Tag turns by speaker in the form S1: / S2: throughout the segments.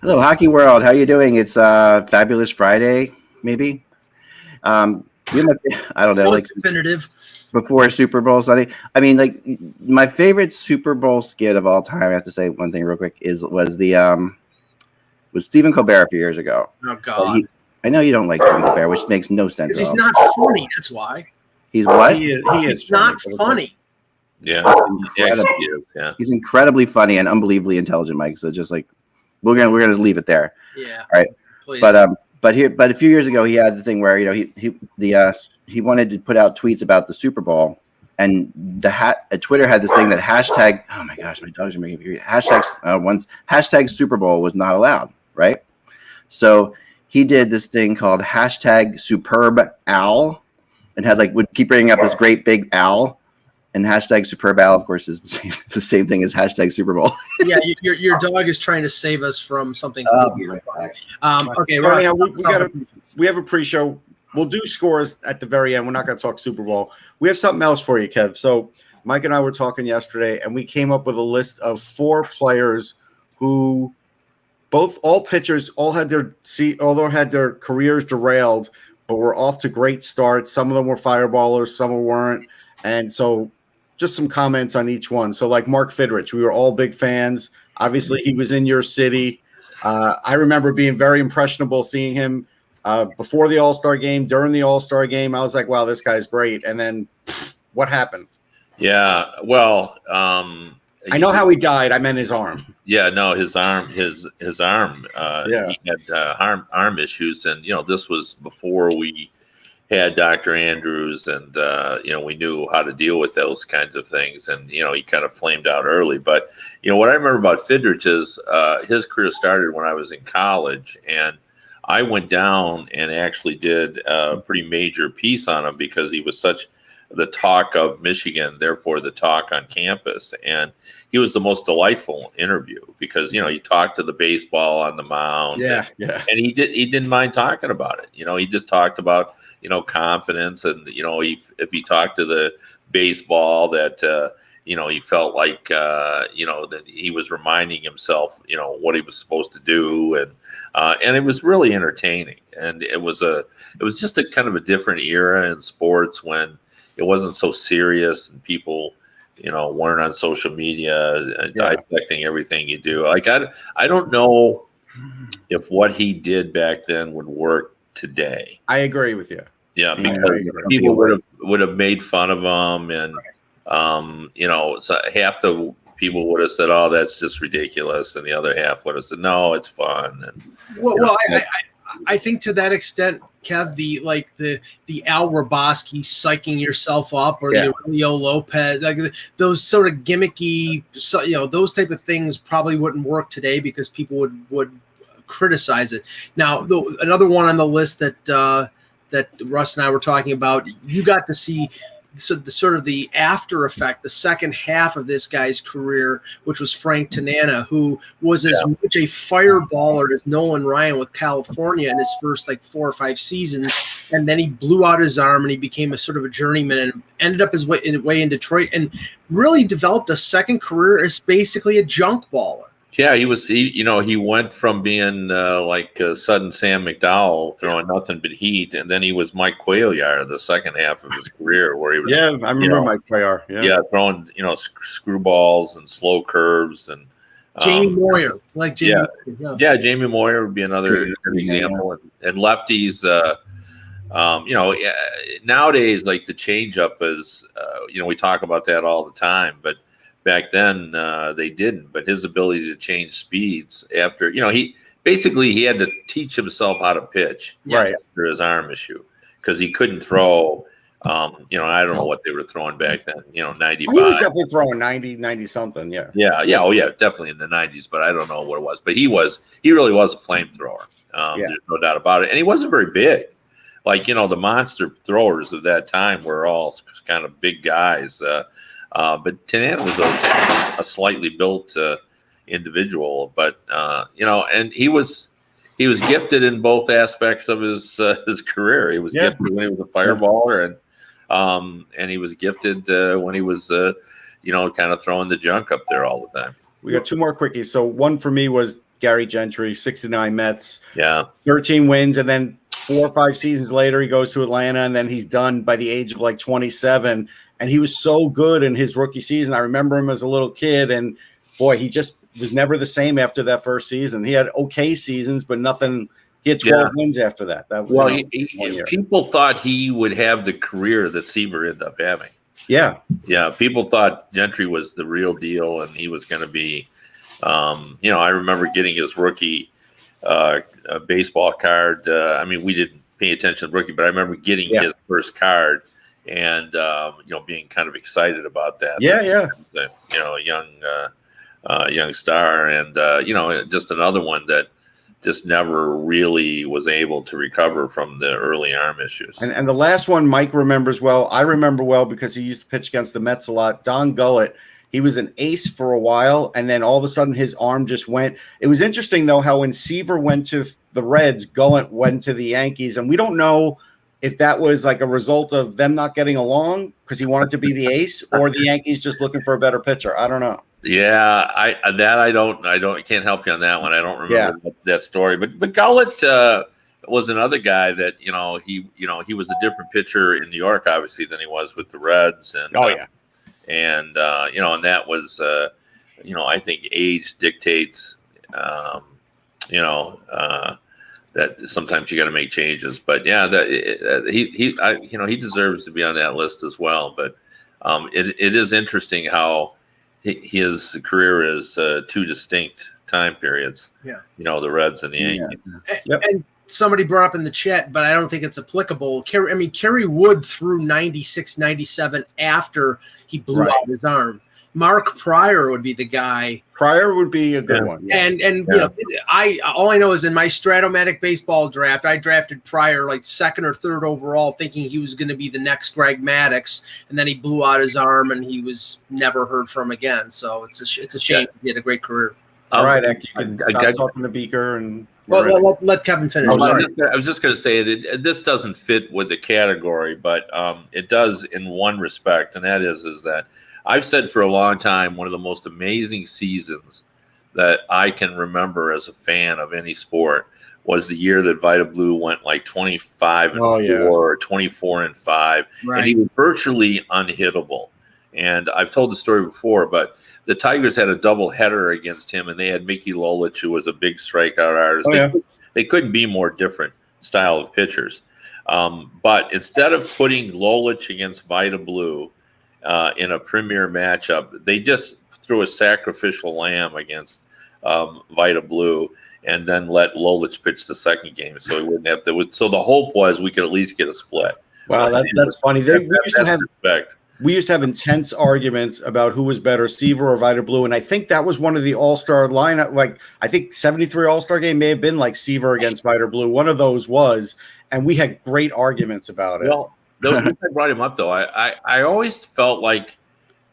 S1: Hello, Hockey World. How you doing? It's Fabulous Friday, maybe. We have I don't know,
S2: Most
S1: like
S2: definitive.
S1: before Super Bowl Sunday. I mean, like my favorite Super Bowl skit of all time. I have to say one thing real quick was Stephen Colbert a few years ago.
S2: Oh God,
S1: I know you don't like Stephen Colbert, which makes no sense
S2: because
S1: at
S2: he's
S1: all.
S2: not funny. That's why.
S1: He's what?
S3: He is
S2: He's not funny.
S4: Yeah,
S1: Incredible.
S4: he is, yeah.
S1: He's incredibly funny and unbelievably intelligent, Mike. So just like we're gonna leave it there.
S2: Yeah.
S1: All right.
S2: Please.
S1: But a few years ago he had the thing where he wanted to put out tweets about the Super Bowl, and Twitter had this thing that hashtag. Oh my gosh, my dogs are making me hashtag Super Bowl was not allowed, right? So he did this thing called hashtag Superb Owl, and would keep bringing up this great big owl. And hashtag Superb Owl, of course, is the same thing as hashtag Super Bowl.
S2: Yeah, your dog is trying to save us from something. Okay,
S3: we have a pre-show. We'll do scores at the very end. We're not going to talk Super Bowl. We have something else for you, Kev. So Mike and I were talking yesterday, and we came up with a list of 4 players who all pitchers, all had their careers derailed, but were off to great starts. Some of them were fireballers, some weren't, and so. Just some comments on each one. So like Mark Fidrich, we were all big fans. Obviously, he was in your city. I remember being very impressionable seeing him before the All-Star game, during the All-Star game. I was like, wow, this guy's great. And then what happened?
S4: Yeah, well,
S3: I know how he died. I meant his arm.
S4: Yeah, no, his arm. He had arm issues, and this was before we had Dr. Andrews, and we knew how to deal with those kinds of things, and he kind of flamed out early. But what I remember about Fidrich is his career started when I was in college, and I went down and actually did a pretty major piece on him because he was such the talk of Michigan, therefore the talk on campus, and he was the most delightful interview because he talked to the baseball on the mound, and he didn't mind talking about it. He just talked about confidence, and if he talked to the baseball that he felt like that he was reminding himself what he was supposed to do, and it was really entertaining, and it was just a kind of a different era in sports when it wasn't so serious and people weren't on social media dissecting everything you do. Like I don't know if what he did back then would work today.
S3: I agree with you.
S4: Yeah, because people would have made fun of him, and so half the people would have said, "Oh, that's just ridiculous," and the other half would have said, "No, it's fun." And
S2: I think to that extent, Kev, the Al Raboski psyching yourself up, or the Leo Lopez, like those sort of gimmicky, those type of things probably wouldn't work today because people would criticize it. Now, another one on the list that Russ and I were talking about, you got to see the after effect, the second half of this guy's career, which was Frank Tanana, who was as much a fireballer as Nolan Ryan with California in his first 4 or 5 seasons, and then he blew out his arm and he became a sort of a journeyman and ended up his way in Detroit and really developed a second career as basically a junk baller.
S4: Yeah, he went from being sudden Sam McDowell throwing nothing but heat, and then he was Mike Cuellar the second half of his career, where he was.
S3: Yeah, I remember Mike Cuellar. Yeah,
S4: throwing screwballs and slow curves and.
S2: Jamie Moyer, Jamie.
S4: Yeah, Jamie Moyer would be another example, and lefties. Nowadays, like the changeup is, we talk about that all the time, but. Back then, they didn't. But his ability to change speeds after, he had to teach himself how to pitch after his arm issue because he couldn't throw. I don't know what they were throwing back then. 95.
S3: He was definitely throwing 90 something. Yeah.
S4: Yeah. Oh, yeah. Definitely in the 90s, but I don't know what it was. But he really was a flamethrower. There's no doubt about it. And he wasn't very big. The monster throwers of that time were all kind of big guys. But Tanana was a slightly built individual, but and he was gifted in both aspects of his career. He was gifted when he was a fireballer, and he was gifted when he was kind of throwing the junk up there all the time.
S3: We got 2 more quickies. So one for me was Gary Gentry, 69 Mets,
S4: Yeah.
S3: 13 wins, and then 4 or 5 seasons later, he goes to Atlanta, and then he's done by the age of like 27. And he was so good in his rookie season. I remember him as a little kid, and boy, he just was never the same after that first season. He had okay seasons, but nothing. He had 12 wins after that. That was 1 year.
S4: People thought he would have the career that Seaver ended up having.
S3: Yeah.
S4: People thought Gentry was the real deal, and he was going to be. I remember getting his rookie baseball card. We didn't pay attention to rookie, but I remember getting his first card and being kind of excited about that.
S3: Yeah.
S4: A young star, and just another one that just never really was able to recover from the early arm issues.
S3: And the last one Mike remembers well. I remember well because he used to pitch against the Mets a lot. Don Gullett. He was an ace for a while, and then all of a sudden his arm just went. It was interesting, though, how when Seaver went to the Reds, Gullett went to the Yankees, and we don't know if that was like a result of them not getting along because he wanted to be the ace, or the Yankees just looking for a better pitcher. I don't know.
S4: Yeah, I can't help you on that one. I don't remember that story. But Gullett was another guy that he was a different pitcher in New York, obviously, than he was with the Reds. And and that was I think age dictates that sometimes you got to make changes. But he deserves to be on that list as well. But it is interesting how his career is 2 distinct time periods.
S2: Yeah.
S4: The Reds and the Yankees.
S2: Yeah. And somebody brought up in the chat, but I don't think it's applicable. Kerry Wood threw 96, 97 after he blew out his arm. Mark Pryor would be the guy.
S3: Pryor would be a good one.
S2: Yes. And all I know is in my Stratomatic baseball draft, I drafted Pryor like 2nd or 3rd overall, thinking he was going to be the next Greg Maddux, and then he blew out his arm, and he was never heard from again. So it's a shame. He had a great career.
S3: All right, you can stop talking to Beaker and.
S2: Well, let Kevin finish.
S4: I was just going to say that this doesn't fit with the category, but it does in one respect, and that is that I've said for a long time one of the most amazing seasons that I can remember as a fan of any sport was the year that Vita Blue went like 25-4 or 24-5, and he was virtually unhittable. And I've told the story before, but the Tigers had a double header against him, and they had Mickey Lolich, who was a big strikeout artist. They couldn't be more different style of pitchers. But instead of putting Lolich against Vita Blue in a premier matchup, they just threw a sacrificial lamb against Vita Blue and then let Lolich pitch the second game, so he wouldn't have to. So the hope was we could at least get a split.
S3: Wow, that's funny. We used to have intense arguments about who was better, Seaver or Vita Blue, and I think that was one of the All-Star lineup. Like I think 73 All-Star game may have been like Seaver against Vita Blue. One of those was, and we had great arguments about it.
S4: Well, I brought him up though. I always felt like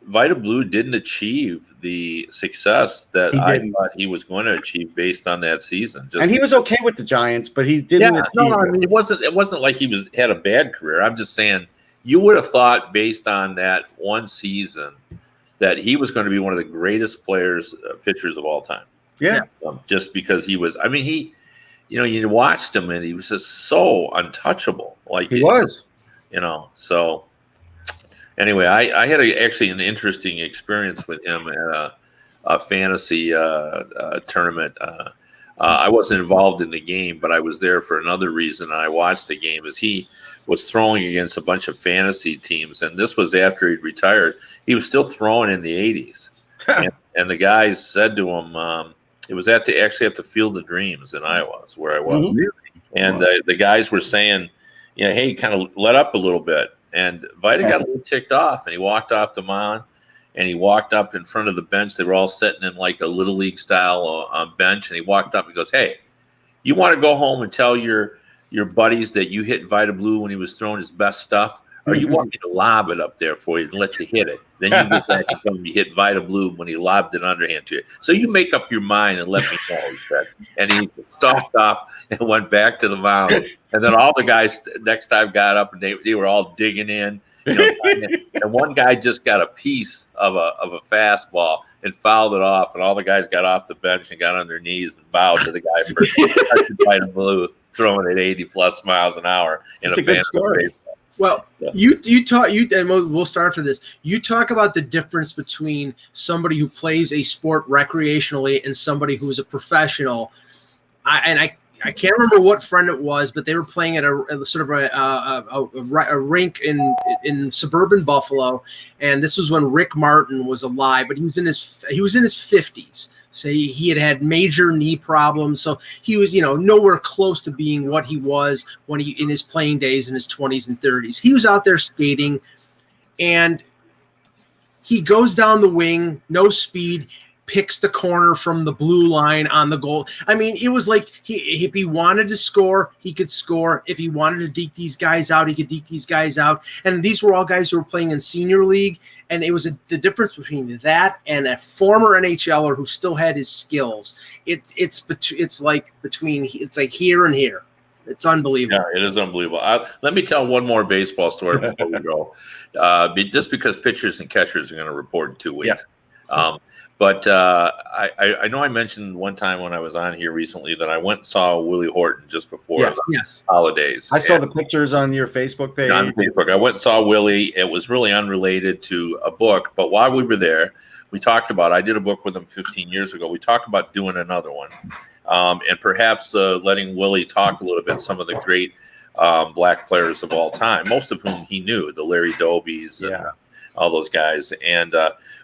S4: Vita Blue didn't achieve the success that I thought he was going to achieve based on that season.
S3: And he was okay with the Giants, but he didn't.
S4: It wasn't like he had a bad career. I'm just saying. You would have thought, based on that one season, that he was going to be one of the greatest pitchers of all time.
S3: Yeah.
S4: Just because he was. You watched him, and he was just so untouchable. Like
S3: he was.
S4: So anyway, I had actually an interesting experience with him at a fantasy tournament. I wasn't involved in the game, but I was there for another reason. I watched the game as he was throwing against a bunch of fantasy teams, and this was after he'd retired. He was still throwing in the 80s, and the guys said to him, it was at the Field of Dreams in Iowa, is where I was, and the guys were saying, hey, kind of let up a little bit, and Vita got a little ticked off, and he walked off the mound, and he walked up in front of the bench. They were all sitting in like a Little League style bench, and he walked up and goes, hey, you want to go home and tell your buddies that you hit Vita Blue when he was throwing his best stuff, or you want me to lob it up there for you and let you hit it? Then you get back and tell him you hit Vita Blue when he lobbed it underhand to you. So you make up your mind and let me know, he said. And he stalked off and went back to the mound. And then all the guys next time got up, and they were all digging in. and one guy just got a piece of a fastball and fouled it off, and all the guys got off the bench and got on their knees and bowed to the guy for touching by the blue, throwing at 80 plus miles an hour in
S3: It's a good story.
S4: baseball.
S2: Well, you and we'll start for this. You talk about the difference between somebody who plays a sport recreationally and somebody who is a professional. I can't remember what friend it was, but they were playing at a sort of a rink in suburban Buffalo, and this was when Rick Martin was alive, but he was in his 50s. So he had major knee problems. So he was, nowhere close to being what he was when he in his playing days in his 20s and 30s. He was out there skating, and he goes down the wing, no speed, picks the corner from the blue line on the goal. I mean, it was like if he wanted to score, he could score. If he wanted to deke these guys out, he could deke these guys out. And these were all guys who were playing in senior league. And it was the difference between that and a former NHLer who still had his skills. It's like here and here. It's unbelievable.
S4: Yeah, it is unbelievable. Let me tell one more baseball story before we go. Just because pitchers and catchers are going to report in 2 weeks.
S3: Yeah.
S4: But I know I mentioned one time when I was on here recently that I went and saw Willie Horton just before the holidays.
S3: I saw the pictures on your Facebook page.
S4: On Facebook. I went and saw Willie. It was really unrelated to a book, but while we were there, we talked about, I did a book with him 15 years ago. We talked about doing another one and perhaps letting Willie talk a little bit, some of the great black players of all time, most of whom he knew, the Larry Dobies and all those guys. And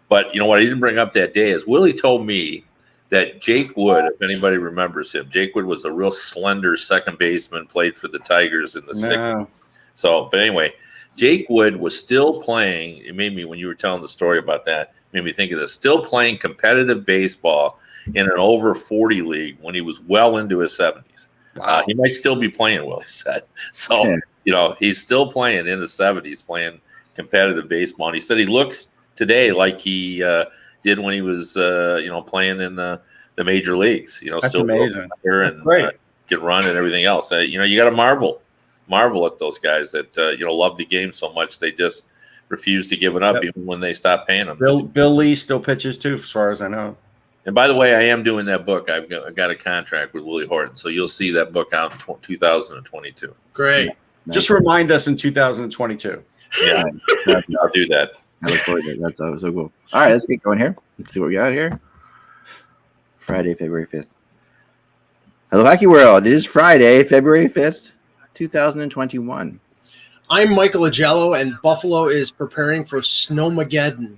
S4: but what I didn't bring up that day is Willie told me that Jake Wood, if anybody remembers him, Jake Wood was a real slender second baseman, played for the Tigers in the 60s. So, but anyway, Jake Wood was still playing. It made me, when you were telling the story about that, made me think of this, still playing competitive baseball in an over 40 league when he was well into his 70s. Wow. He might still be playing, Willie said. So, he's still playing in his 70s, playing competitive baseball. And he said he looks today like he did when he was playing in the major leagues.
S3: That's
S4: still
S3: amazing.
S4: And can run and everything else. You got to marvel at those guys that love the game so much they just refuse to give it up even when they stop paying them.
S3: Bill Lee still pitches too, as far as I know.
S4: And by the way, I am doing that book. I've got a contract with Willie Horton, so you'll see that book out in 2022.
S2: Great.
S3: Just remind us in 2022.
S4: Yeah, I'll do that.
S1: I look forward to it. That's so cool. All right, let's get going here. Let's see what we got here. Friday, February 5th. Hello, Hockey World. It is Friday, February 5th, 2021.
S2: I'm Michael Agello, and Buffalo is preparing for Snowmageddon.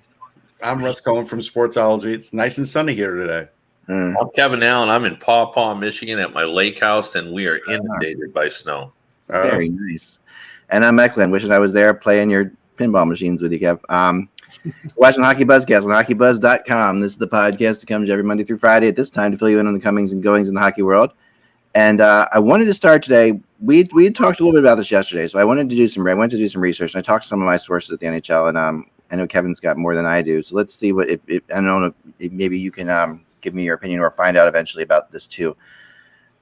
S3: I'm Russ Cohen from Sportsology. It's nice and sunny here today.
S4: I'm Kevin Allen. I'm in Paw Paw, Michigan at my lake house, and we are inundated by snow.
S1: Very nice. And I'm Eklund, wishing I was there playing your pinball machines with you, Kev. Watching Hockey Buzzcast on HockeyBuzz.com. This is the podcast that comes every Monday through Friday at this time to fill you in on the comings and goings in the hockey world. And I wanted to start today. We had talked a little bit about this yesterday, so I went to do some research, and I talked to some of my sources at the NHL, and I know Kevin's got more than I do. So let's see what if I don't know if maybe you can give me your opinion or find out eventually about this too.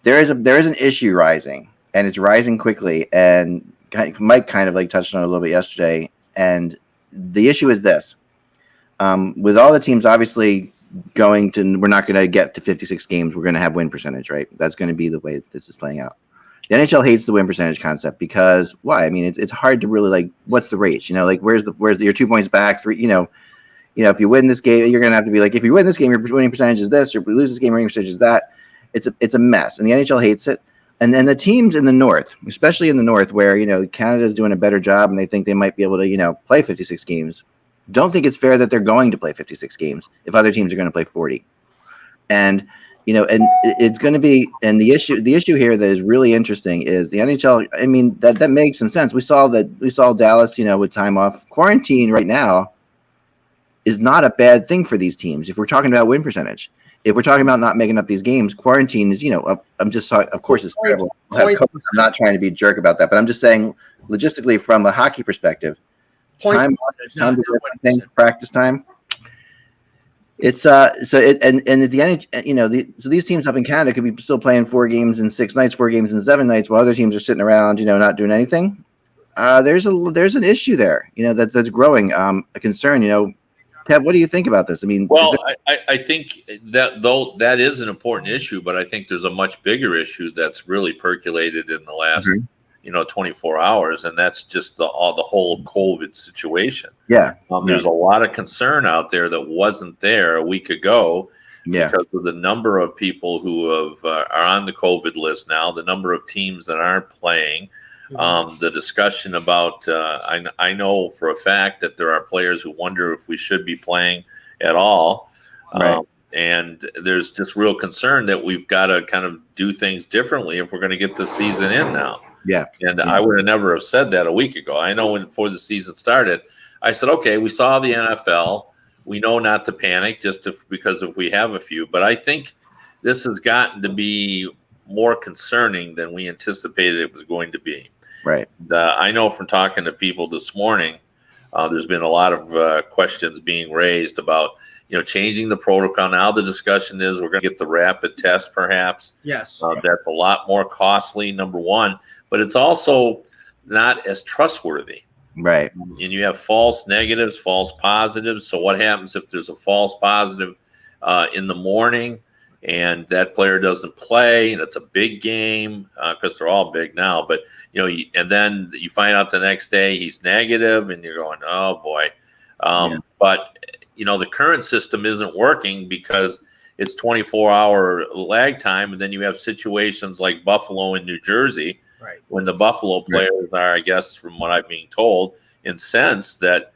S1: There is an issue rising, and it's rising quickly. And Mike kind of touched on it a little bit yesterday. And the issue is this: with all the teams obviously we're not going to get to 56 games. We're going to have win percentage, right? That's going to be the way this is playing out. The NHL hates the win percentage concept because why? I mean, it's hard to really what's the race? Where's your 2 points back? 3, if you win this game, you're going to have to be if you win this game, your winning percentage is this, or if we lose this game, your winning percentage is that. It's a mess, and the NHL hates it. And then the teams in the North, especially in the North, where Canada's doing a better job, and they think they might be able to play 56 games, don't think it's fair that they're going to play 56 games if other teams are going to play 40. And and it's going to be, and the issue here that is really interesting is the NHL. I mean, that makes some sense. We saw Dallas, with time off. Quarantine right now is not a bad thing for these teams if we're talking about win percentage. If we're talking about not making up these games, quarantine is, I'm just talking, of course, it's terrible. I'm not trying to be a jerk about that, but I'm just saying logistically from a hockey perspective, practice time. It's so at the end, so these teams up in Canada could be still playing 4 games in 6 nights, 4 games in 7 nights, while other teams are sitting around, not doing anything. there's an issue there, that's growing, a concern. Kev, what do you think about this? I mean,
S4: well, I think that though that is an important issue, but I think there's a much bigger issue that's really percolated in the last 24 hours, and that's just the whole COVID situation.
S1: Yeah,
S4: there's a lot of concern out there that wasn't there a week ago.
S1: Yeah,
S4: because of the number of people who are on the COVID list now, the number of teams that aren't playing. The discussion about I know for a fact that there are players who wonder if we should be playing at all.
S1: Right.
S4: And there's just real concern that we've got to kind of do things differently if we're going to get the season in now.
S1: Yeah.
S4: And I would have never have said that a week ago. I know before the season started, I said, okay, we saw the NFL. We know not to panic because if we have a few. But I think this has gotten to be more concerning than we anticipated it was going to be.
S1: Right.
S4: I know from talking to people this morning, there's been a lot of questions being raised about, changing the protocol. Now the discussion is we're going to get the rapid test, perhaps.
S2: Yes.
S4: That's a lot more costly, number one, but it's also not as trustworthy.
S1: Right.
S4: And you have false negatives, false positives. So what happens if there's a false positive in the morning and that player doesn't play, and it's a big game because they're all big now, but and then you find out the next day he's negative, and you're going, oh boy. But the current system isn't working because it's 24-hour lag time, and then you have situations like Buffalo and New Jersey,
S2: right,
S4: when the Buffalo players are, I guess, from what I'm being told, incensed that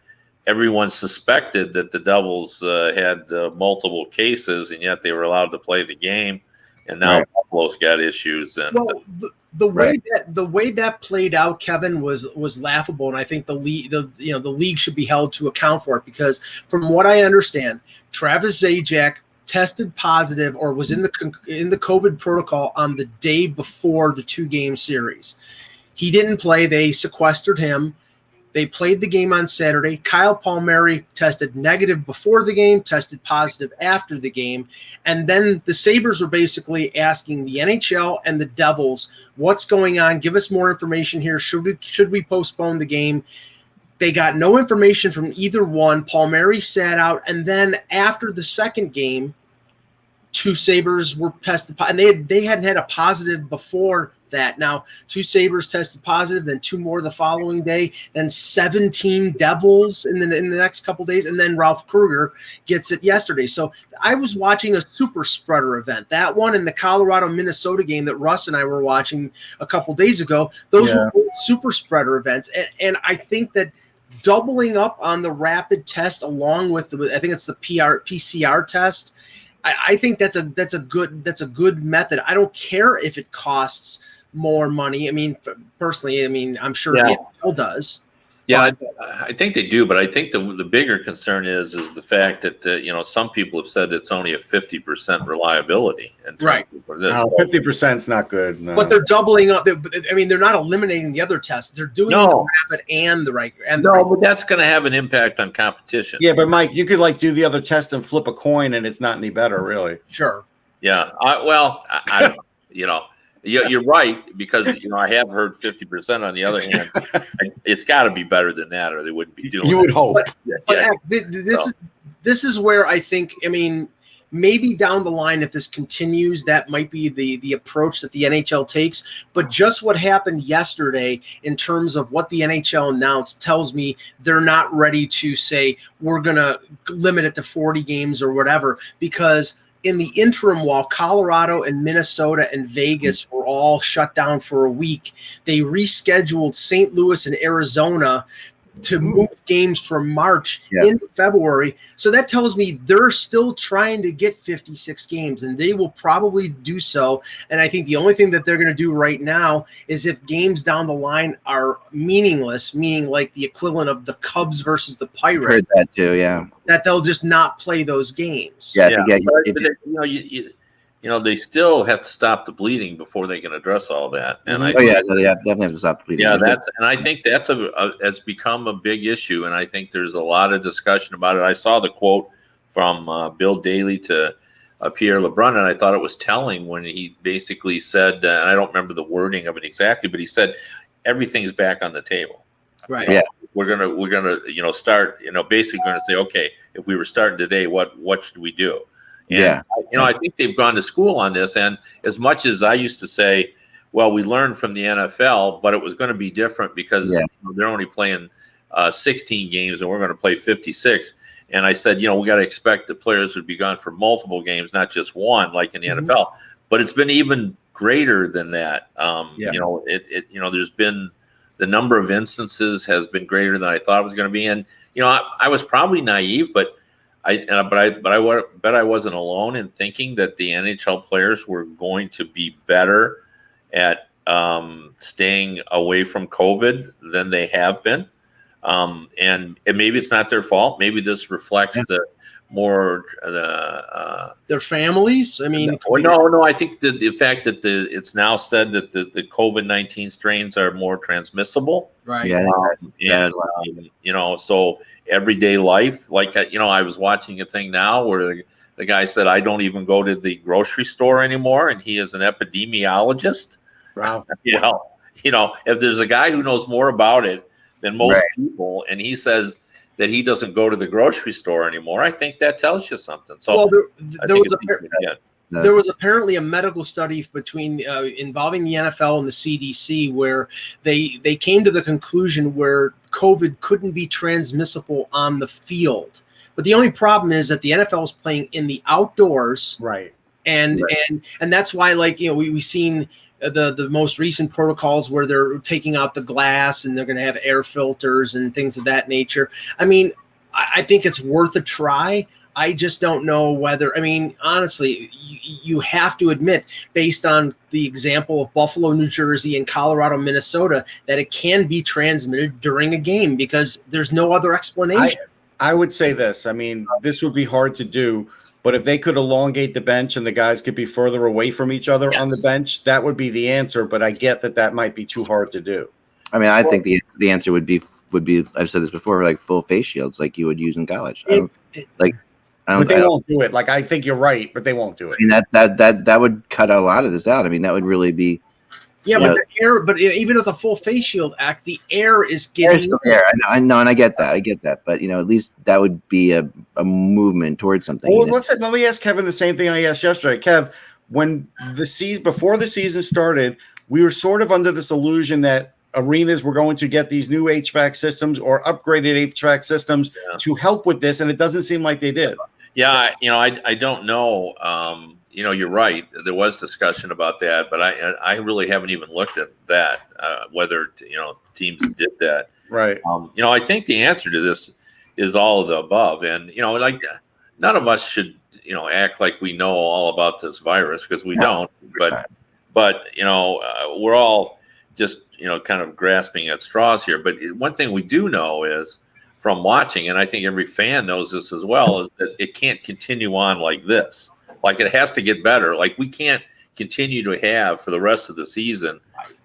S4: everyone suspected that the Devils had multiple cases, and yet they were allowed to play the game. And now Buffalo's got issues. And
S2: the way that played out, Kevin, was laughable, and I think the league should be held to account for it, because from what I understand, Travis Zajac tested positive or was in the COVID protocol on the day before the 2-game series. He didn't play. They sequestered him. They played the game on Saturday. Kyle Palmieri tested negative before the game, tested positive after the game. And then the Sabres were basically asking the NHL and the Devils, what's going on? Give us more information here. Should we postpone the game? They got no information from either one. Palmieri sat out. And then after the second game, 2 Sabres were tested, and they hadn't had a positive before that. Now 2 Sabres tested positive, then 2 more the following day, then 17 Devils in the next couple days, and then Ralph Kruger gets it yesterday. So I was watching a super spreader event. That one in the Colorado-Minnesota game that Russ and I were watching a couple days ago, those were both super spreader events. And I think that doubling up on the rapid test along with I think it's the PCR test, I think that's a good method. I don't care if it costs more money. I mean, personally, I'm sure the NFL does.
S4: Yeah, I think they do, but I think the bigger concern is the fact that some people have said it's only a 50% reliability.
S2: Right.
S4: For this.
S3: 50% is not good. No.
S2: But they're doubling up. They're not eliminating the other tests. They're doing the rapid and the right.
S4: But that's going to have an impact on competition.
S3: Yeah, but Mike, you could do the other test and flip a coin, and it's not any better, really.
S2: Sure.
S4: Yeah. I You're right, because I have heard 50%. On the other hand, it's got to be better than that, or they wouldn't be doing it.
S3: You would hope.
S2: But this is where I think, maybe down the line, if this continues, that might be the approach that the NHL takes. But just what happened yesterday in terms of what the NHL announced tells me they're not ready to say we're going to limit it to 40 games or whatever, because in the interim, while Colorado and Minnesota and Vegas were all shut down for a week, they rescheduled St. Louis and Arizona to move games from March into February. So that tells me they're still trying to get 56 games, and they will probably do so. And I think the only thing that they're going to do right now is if games down the line are meaningless, meaning like the equivalent of the Cubs versus the Pirates.
S1: I've heard that too, yeah.
S2: That they'll just not play those games.
S1: Yeah.
S4: They still have to stop the bleeding before they can address all that. And
S1: they definitely have to stop the bleeding.
S4: Yeah, I think that's has become a big issue, and I think there's a lot of discussion about it. I saw the quote from Bill Daly to Pierre LeBrun, and I thought it was telling when he basically said, and I don't remember the wording of it exactly, but he said everything's back on the table.
S2: Right.
S1: Yeah.
S4: We're gonna start, basically going to say, okay, if we were starting today, what should we do? And I think they've gone to school on this. And as much as I used to say, well, we learned from the NFL, but it was going to be different because they're only playing 16 games and we're going to play 56. And I said, we got to expect that players would be gone for multiple games, not just one, like in the NFL. But it's been even greater than that. There's been, the number of instances has been greater than I thought it was going to be. And I was probably naive, but I bet I wasn't alone in thinking that the NHL players were going to be better at staying away from COVID than they have been. And maybe it's not their fault. Maybe this reflects
S2: their families. I mean,
S4: no. I think the fact that it's now said that the COVID-19 strains are more transmissible,
S2: right?
S4: So everyday life, like I was watching a thing now where the guy said, I don't even go to the grocery store anymore, and he is an epidemiologist.
S3: Wow.
S4: If there's a guy who knows more about it than most people, and he says that he doesn't go to the grocery store anymore, I think that tells you something. So
S2: there was apparently a medical study involving the NFL and the CDC where they came to the conclusion where COVID couldn't be transmissible on the field. But the only problem is that the NFL is playing in the outdoors,
S3: right?
S2: And that's why, we've seen the most recent protocols where they're taking out the glass and they're going to have air filters and things of that nature. I mean, I think it's worth a try. I just don't know whether, honestly, you have to admit, based on the example of Buffalo, New Jersey, and Colorado, Minnesota, that it can be transmitted during a game because there's no other explanation.
S3: I would say this. This would be hard to do, but if they could elongate the bench and the guys could be further away from each other on the bench, that would be the answer. But I get that might be too hard to do.
S1: I think the answer would be I've said this before, like full face shields, like you would use in college.
S3: But they won't do it. I think you're right, but they won't do it.
S1: That would cut a lot of this out. That would really be.
S2: Yeah, but the air. But even with a full face shield act, the air is getting.
S1: Air. I know, and I get that. But at least that would be a movement towards something.
S3: Well, let me ask Kevin the same thing I asked yesterday. Kev, when before the season started, we were sort of under this illusion that arenas were going to get these new HVAC systems or upgraded HVAC systems to help with this, and it doesn't seem like they did.
S4: Yeah, I don't know. You're right. There was discussion about that, but I really haven't even looked at that, whether teams did that.
S3: Right.
S4: I think the answer to this is all of the above, and none of us should act like we know all about this virus because we don't. But we're all just kind of grasping at straws here. But one thing we do know is, from watching, and I think every fan knows this as well, is that it can't continue on like this. It has to get better. We can't continue to have for the rest of the season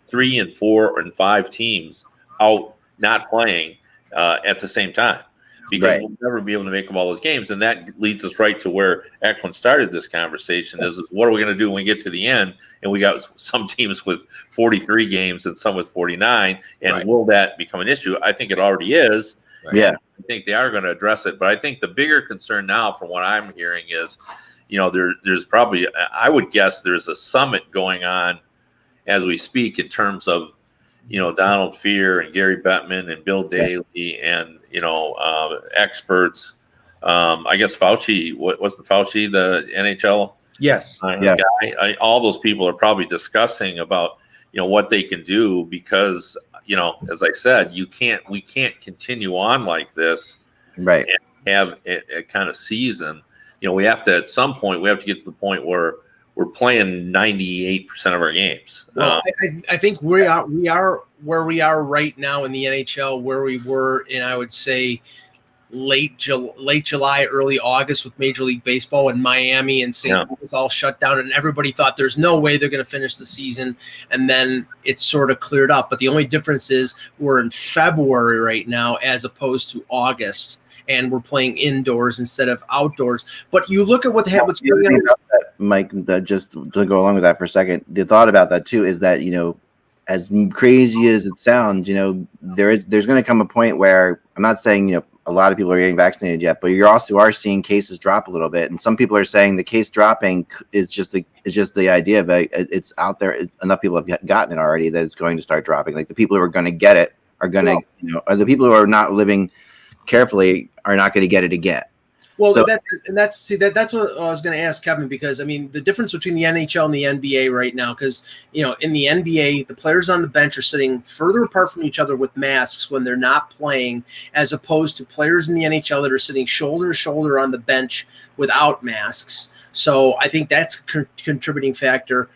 S4: 3 and 4 and 5 teams out not playing at the same time, because we'll never be able to make them all those games. And that leads us right to where Eklund started this conversation: is what are we going to do when we get to the end? And we got some teams with 43 games and some with 49. And will that become an issue? I think it already is.
S1: Right. Yeah,
S4: I think they are going to address it, but I think the bigger concern now, from what I'm hearing, is, there's probably, I would guess, there's a summit going on as we speak in terms of, Donald Fear and Gary Bettman and Bill Daly and experts. I guess Fauci, wasn't Fauci the NHL?
S3: Yes.
S4: Guy? All those people are probably discussing about what they can do, because as I said, we can't continue on like this,
S1: right?
S4: And have a kind of season. We have to, at some point, get to the point where we're playing 98% of our games.
S2: Well, I think we are where we are right now in the NHL, where we were in, I would say, late July, early August with Major League Baseball, and Miami and St. Louis all shut down, and everybody thought there's no way they're going to finish the season, and then it sort of cleared up. But the only difference is we're in February right now as opposed to August, and we're playing indoors instead of outdoors. But you look at what's going on.
S1: Mike, just to go along with that for a second, the thought about that too is that as crazy as it sounds, there's going to come a point where I'm not saying a lot of people are getting vaccinated yet, but you also are seeing cases drop a little bit, and some people are saying the case dropping is just the idea of it's out there. Enough people have gotten it already that it's going to start dropping. Like the people who are going to get it are going to, or the people who are not living carefully are not going to get it again.
S2: Well, that's what I was going to ask Kevin, because I mean the difference between the NHL and the NBA right now, because in the NBA the players on the bench are sitting further apart from each other with masks when they're not playing, as opposed to players in the NHL that are sitting shoulder to shoulder on the bench without masks. So I think that's a contributing factor.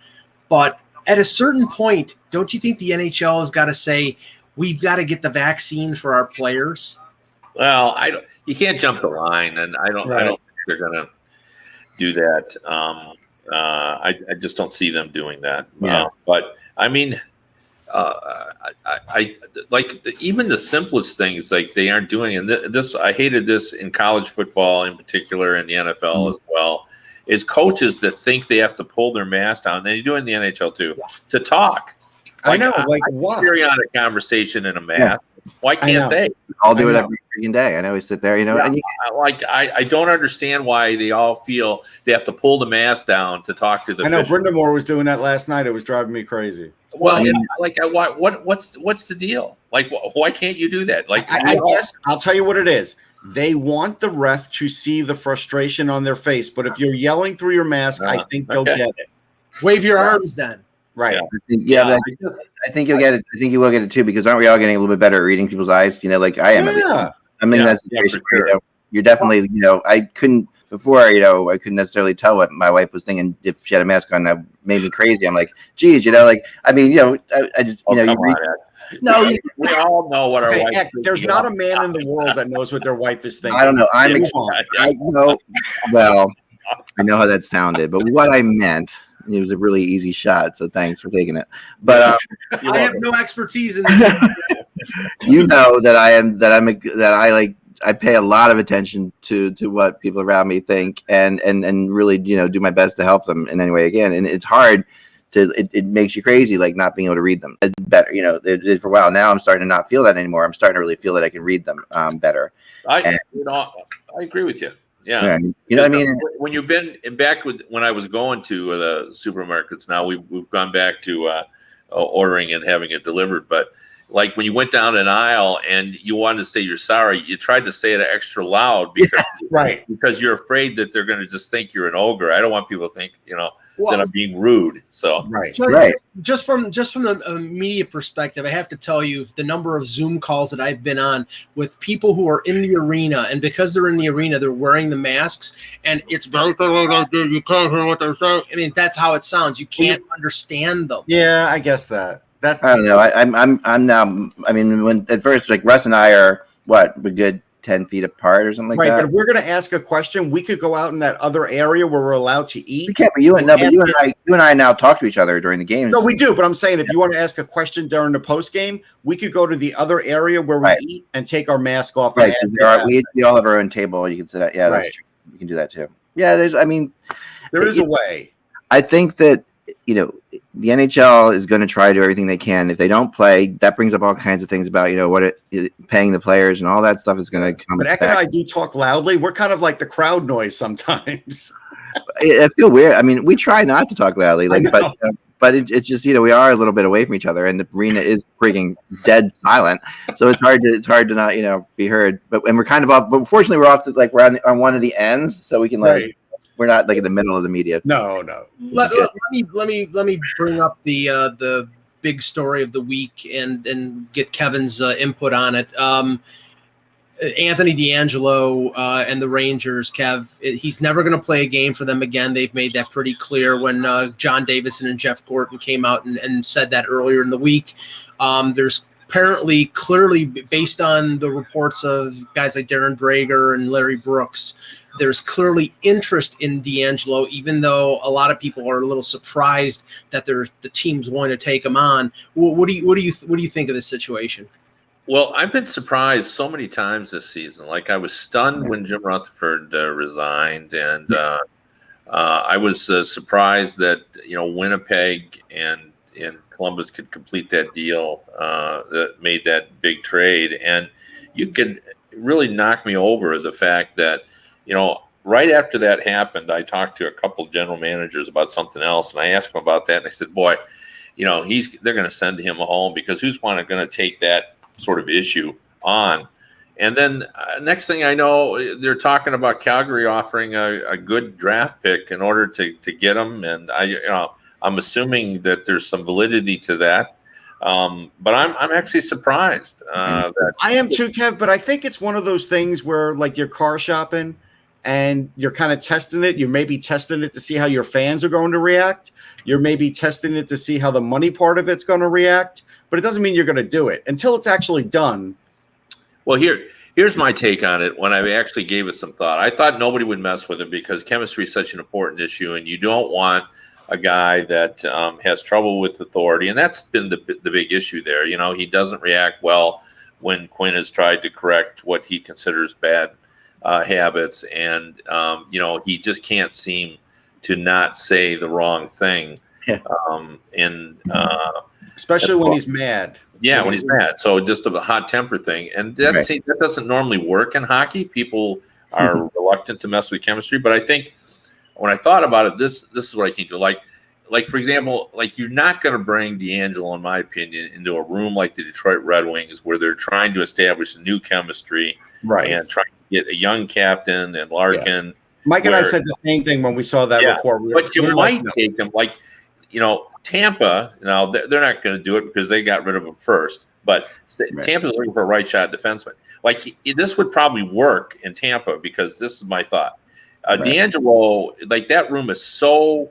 S2: But at a certain point, don't you think the NHL has got to say we've got to get the vaccine for our players?
S4: Well, you can't jump the line, and I don't think they're going to do that. I just don't see them doing that.
S1: Yeah.
S4: But I mean, I like even the simplest things like they aren't doing. And this, I hated this in college football in particular, and the NFL as well. Is coaches that think they have to pull their mask down, and they do it in the NHL too, to talk.
S3: I know, what?
S4: Carry on a conversation in a mask. Why can't they?
S1: I'll do it every freaking day. I know we sit there, and
S4: I don't understand why they all feel they have to pull the mask down to talk to the.
S3: I know Brindamore was doing that last night. It was driving me crazy.
S4: Well, what's the deal? Like, why can't you do that? Like,
S3: I guess I'll tell you what it is. They want the ref to see the frustration on their face, but if you're yelling through your mask, I think they'll get it.
S2: Wave your arms then.
S3: Right.
S1: I think you'll get it. I think you will get it too, because aren't we all getting a little bit better at reading people's eyes? Like I am.
S3: Yeah.
S1: I mean, that's the situation.
S4: Sure.
S1: You're definitely. I couldn't before. I couldn't necessarily tell what my wife was thinking if she had a mask on. That made me crazy. I'm like, geez, I mean, I just,
S4: No, we all know what our wife.
S3: Heck, there's not a man in the world that knows what their wife is thinking.
S1: I don't know. I know. Well, I know how that sounded, but what I meant. It was a really easy shot, so thanks for taking it. But
S2: I have no expertise in this.
S1: I pay a lot of attention to what people around me think, and really do my best to help them in any way again. And it's hard to it makes you crazy, like not being able to read them. It's better, it did for a while. Now I'm starting to not feel that anymore. I'm starting to really feel that I can read them better.
S4: I agree with you. Yeah,
S1: what I mean.
S4: When you've been back when I was going to the supermarkets, now we've gone back to ordering and having it delivered. But like when you went down an aisle and you wanted to say you're sorry, you tried to say it extra loud because because you're afraid that they're going to just think you're an ogre. I don't want people to think that I'm being rude. So
S2: Just from the media perspective, I have to tell you the number of Zoom calls that I've been on with people who are in the arena, and because they're in the arena, they're wearing the masks, and it's very you can't hear what they're saying. I mean, that's how it sounds. You can't understand them.
S3: Yeah, I guess that.
S1: I don't know. I'm now. I mean, when at first, like Russ and I are we're good 10 feet apart or something like that.
S3: Right, but if we're going to ask a question, we could go out in that other area where we're allowed to eat.
S1: We can't, but you and I now talk to each other during the games.
S3: No, we do, but I'm saying if you want to ask a question during the post game, we could go to the other area where we eat and take our mask off.
S1: Right, we all have our own table. You can sit at. Yeah, that's true. You can do that too. Yeah, there is
S3: a way.
S1: I think that the NHL is going to try to do everything they can. If they don't play, that brings up all kinds of things about paying the players and all that stuff is going to come.
S3: But Eck and I do talk loudly. We're kind of like the crowd noise sometimes.
S1: I feel weird. I mean, we try not to talk loudly, but it's just we are a little bit away from each other, and the arena is freaking dead silent. So it's hard to not be heard. But we're kind of off. But fortunately, we're off to we're on one of the ends, so we can We're not in the middle of the media.
S3: No.
S2: Let me bring up the big story of the week and get Kevin's input on it. Anthony D'Angelo and the Rangers, Kev, he's never going to play a game for them again. They've made that pretty clear when John Davidson and Jeff Gorton came out and said that earlier in the week. There's apparently clearly, based on the reports of guys like Darren Drager and Larry Brooks, there's clearly interest in D'Angelo, even though a lot of people are a little surprised that the team's going to take him on. What do you think of this situation?
S4: Well, I've been surprised so many times this season. Like I was stunned when Jim Rutherford resigned, and I was surprised that Winnipeg and Columbus could complete that deal that made that big trade. And you could really knock me over the fact that, right after that happened, I talked to a couple of general managers about something else, and I asked them about that, and I said, boy, they're going to send him home, because who's going to take that sort of issue on? And then next thing I know, they're talking about Calgary offering a good draft pick in order to get him. And I'm assuming that there's some validity to that. But I'm actually surprised.
S3: I am too, Kev. But I think it's one of those things where, like, you're car shopping and you're kind of testing it. You're maybe testing it to see how your fans are going to react. You're maybe testing it to see how the money part of it's going to react. But it doesn't mean you're going to do it until it's actually done.
S4: Well, here's my take on it. When I actually gave it some thought, I thought nobody would mess with it, because chemistry is such an important issue, and you don't want a guy that has trouble with authority, and that's been the big issue there. He doesn't react well when Quinn has tried to correct what he considers bad habits, and he just can't seem to not say the wrong thing.
S1: Yeah.
S3: Especially when he's mad.
S4: Yeah, when he's mad. So just a hot temper thing. And that doesn't normally work in hockey. People are reluctant to mess with chemistry. But I think when I thought about it, this is what I can do. Like for example, you're not going to bring D'Angelo, in my opinion, into a room like the Detroit Red Wings, where they're trying to establish a new chemistry,
S3: right,
S4: and trying to get a young captain and Larkin.
S3: Yeah. Mike and I said the same thing when we saw that report.
S4: But you might take them, Tampa. Now they're not going to do it because they got rid of him first. But Tampa's looking for a right shot defenseman. This would probably work in Tampa, because this is my thought. D'Angelo, that room is so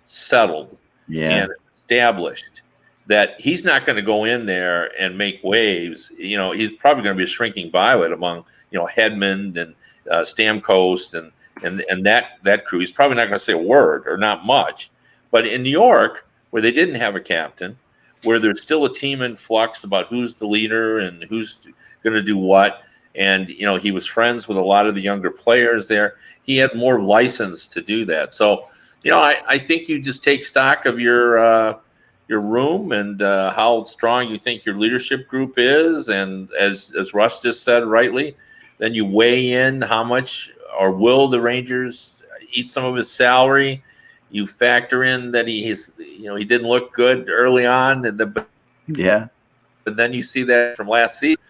S4: settled and established that he's not going to go in there and make waves. He's probably going to be a shrinking violet among Hedman and Stamkos and that crew. He's probably not going to say a word, or not much. But in New York, where they didn't have a captain, where there's still a team in flux about who's the leader and who's going to do what, and he was friends with a lot of the younger players there, he had more license to do that. So I think you just take stock of your room and how strong you think your leadership group is, and as Russ just said rightly, then you weigh in how much, or will the Rangers eat some of his salary. You factor in that he didn't look good early on, but then you see that from last season,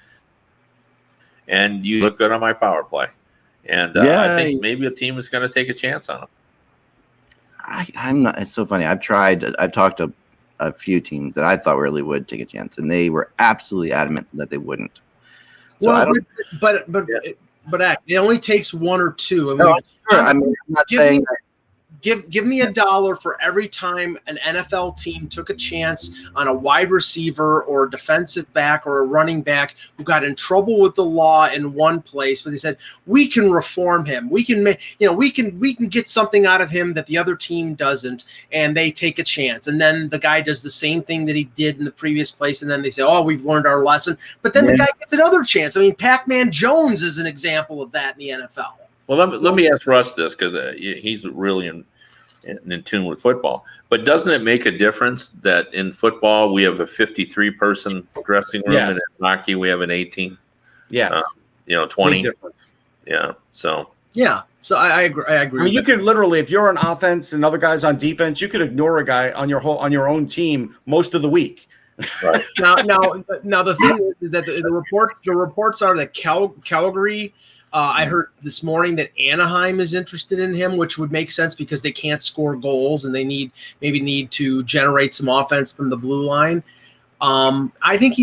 S4: and you look good on my power play, and I think maybe a team is going to take a chance on him.
S1: I'm not. It's so funny. I've talked to a few teams that I thought really would take a chance, and they were absolutely adamant that they wouldn't. So
S2: but it only takes one or two.
S1: I'm not saying that.
S2: Give me $1 for every time an NFL team took a chance on a wide receiver or a defensive back or a running back who got in trouble with the law in one place, but they said, we can reform him. We can we can get something out of him that the other team doesn't, and they take a chance. And then the guy does the same thing that he did in the previous place, and then they say, oh, we've learned our lesson. But then the guy gets another chance. I mean, Pac-Man Jones is an example of that in the NFL.
S4: Well, let me ask Russ this, because he's really in tune with football. But doesn't it make a difference that in football we have a 53-person dressing room, and in hockey we have an 18?
S3: Yes.
S4: 20. Yeah. So.
S2: Yeah. So I agree.
S3: I mean, you could literally, if you're on offense and other guys on defense, you could ignore a guy on your own team most of the week.
S4: Right.
S2: now the thing is that the reports are that Calgary. I heard this morning that Anaheim is interested in him, which would make sense because they can't score goals and they need to generate some offense from the blue line. I think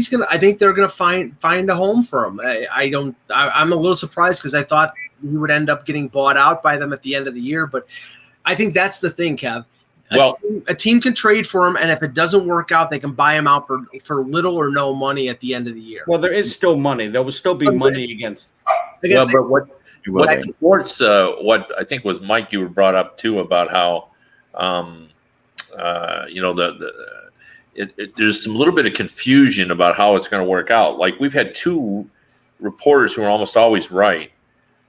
S2: they're gonna find a home for him. I'm a little surprised because I thought he would end up getting bought out by them at the end of the year, but I think that's the thing, Kev. A team can trade for him, and if it doesn't work out, they can buy him out for little or no money at the end of the year.
S3: Well, there is still money. There will still be money against.
S4: Well, but what supports what I think was Mike, you were brought up too about how there's some little bit of confusion about how it's going to work out. Like, we've had two reporters who are almost always right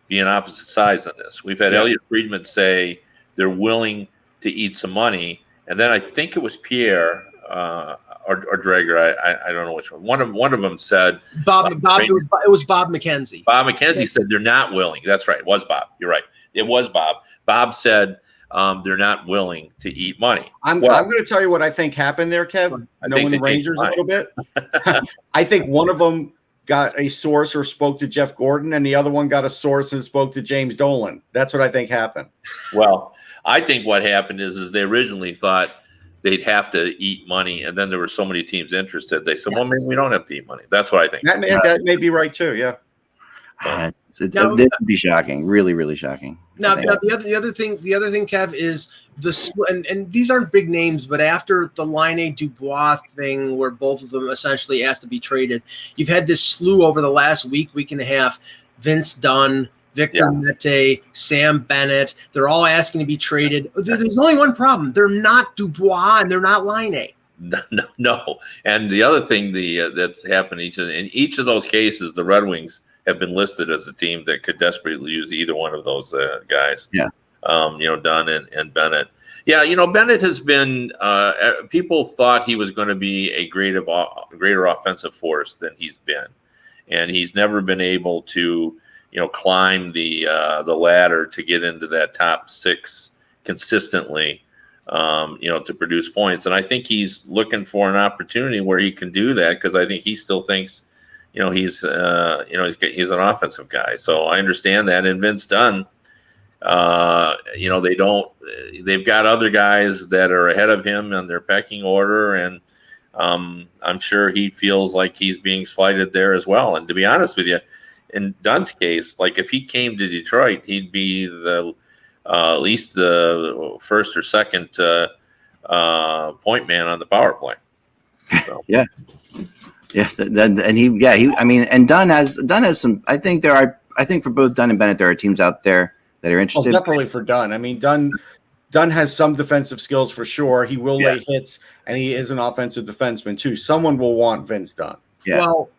S4: be on opposite sides on this. We've had Elliot Friedman say they're willing to eat some money, and then I think it was Pierre or Drager. I don't know which one. One of them said
S2: Bob. It was Bob McKenzie.
S4: Bob McKenzie said they're not willing. That's right. It was Bob. You're right. It was Bob. Bob said they're not willing to eat money.
S3: I'm going to tell you what I think happened there, Kev. Knowing the Rangers a little bit, I think one of them got a source or spoke to Jeff Gordon, and the other one got a source and spoke to James Dolan. That's what I think happened.
S4: Well, I think what happened is they originally thought they'd have to eat money, and then there were so many teams interested. They said, "Well, maybe we don't have to eat money." That's what I think.
S3: That may be right too. Yeah.
S1: This would be shocking. Really, really shocking.
S2: Now the other thing, Kev, is and these aren't big names, but after the Laine Dubois thing, where both of them essentially asked to be traded, you've had this slew over the last week and a half. Vince Dunn, Victor Mete, Sam Bennett, they're all asking to be traded. There's only one problem: they're not Dubois and they're not Laine.
S4: No. And the other thing that's happened in each of those cases, the Red Wings have been listed as a team that could desperately use either one of those guys.
S1: Yeah.
S4: Dunn and Bennett. Yeah, Bennett has been people thought he was going to be a greater offensive force than he's been. And he's never been able to, climb the ladder to get into that top 6 consistently, to produce points. And I think he's looking for an opportunity where he can do that, because I think he still thinks he's an offensive guy. So I understand that. And Vince Dunn, they've got other guys that are ahead of him on their pecking order. And I'm sure he feels like he's being slighted there as well. And to be honest with you, in Dunn's case, like if he came to Detroit, he'd be at least the first or second point man on the power play. So.
S1: Yeah. Yeah, and Dunn has some. I think for both Dunn and Bennett, there are teams out there that are interested.
S3: Definitely for Dunn. I mean, Dunn has some defensive skills for sure. He will lay hits, and he is an offensive defenseman too. Someone will want Vince Dunn.
S1: Yeah.
S2: Well,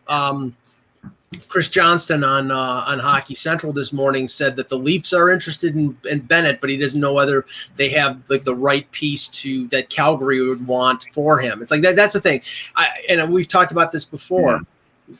S2: Chris Johnston on Hockey Central this morning said that the Leafs are interested in Bennett, but he doesn't know whether they have like the right piece that Calgary would want for him. It's like that's the thing. And we've talked about this before. Yeah.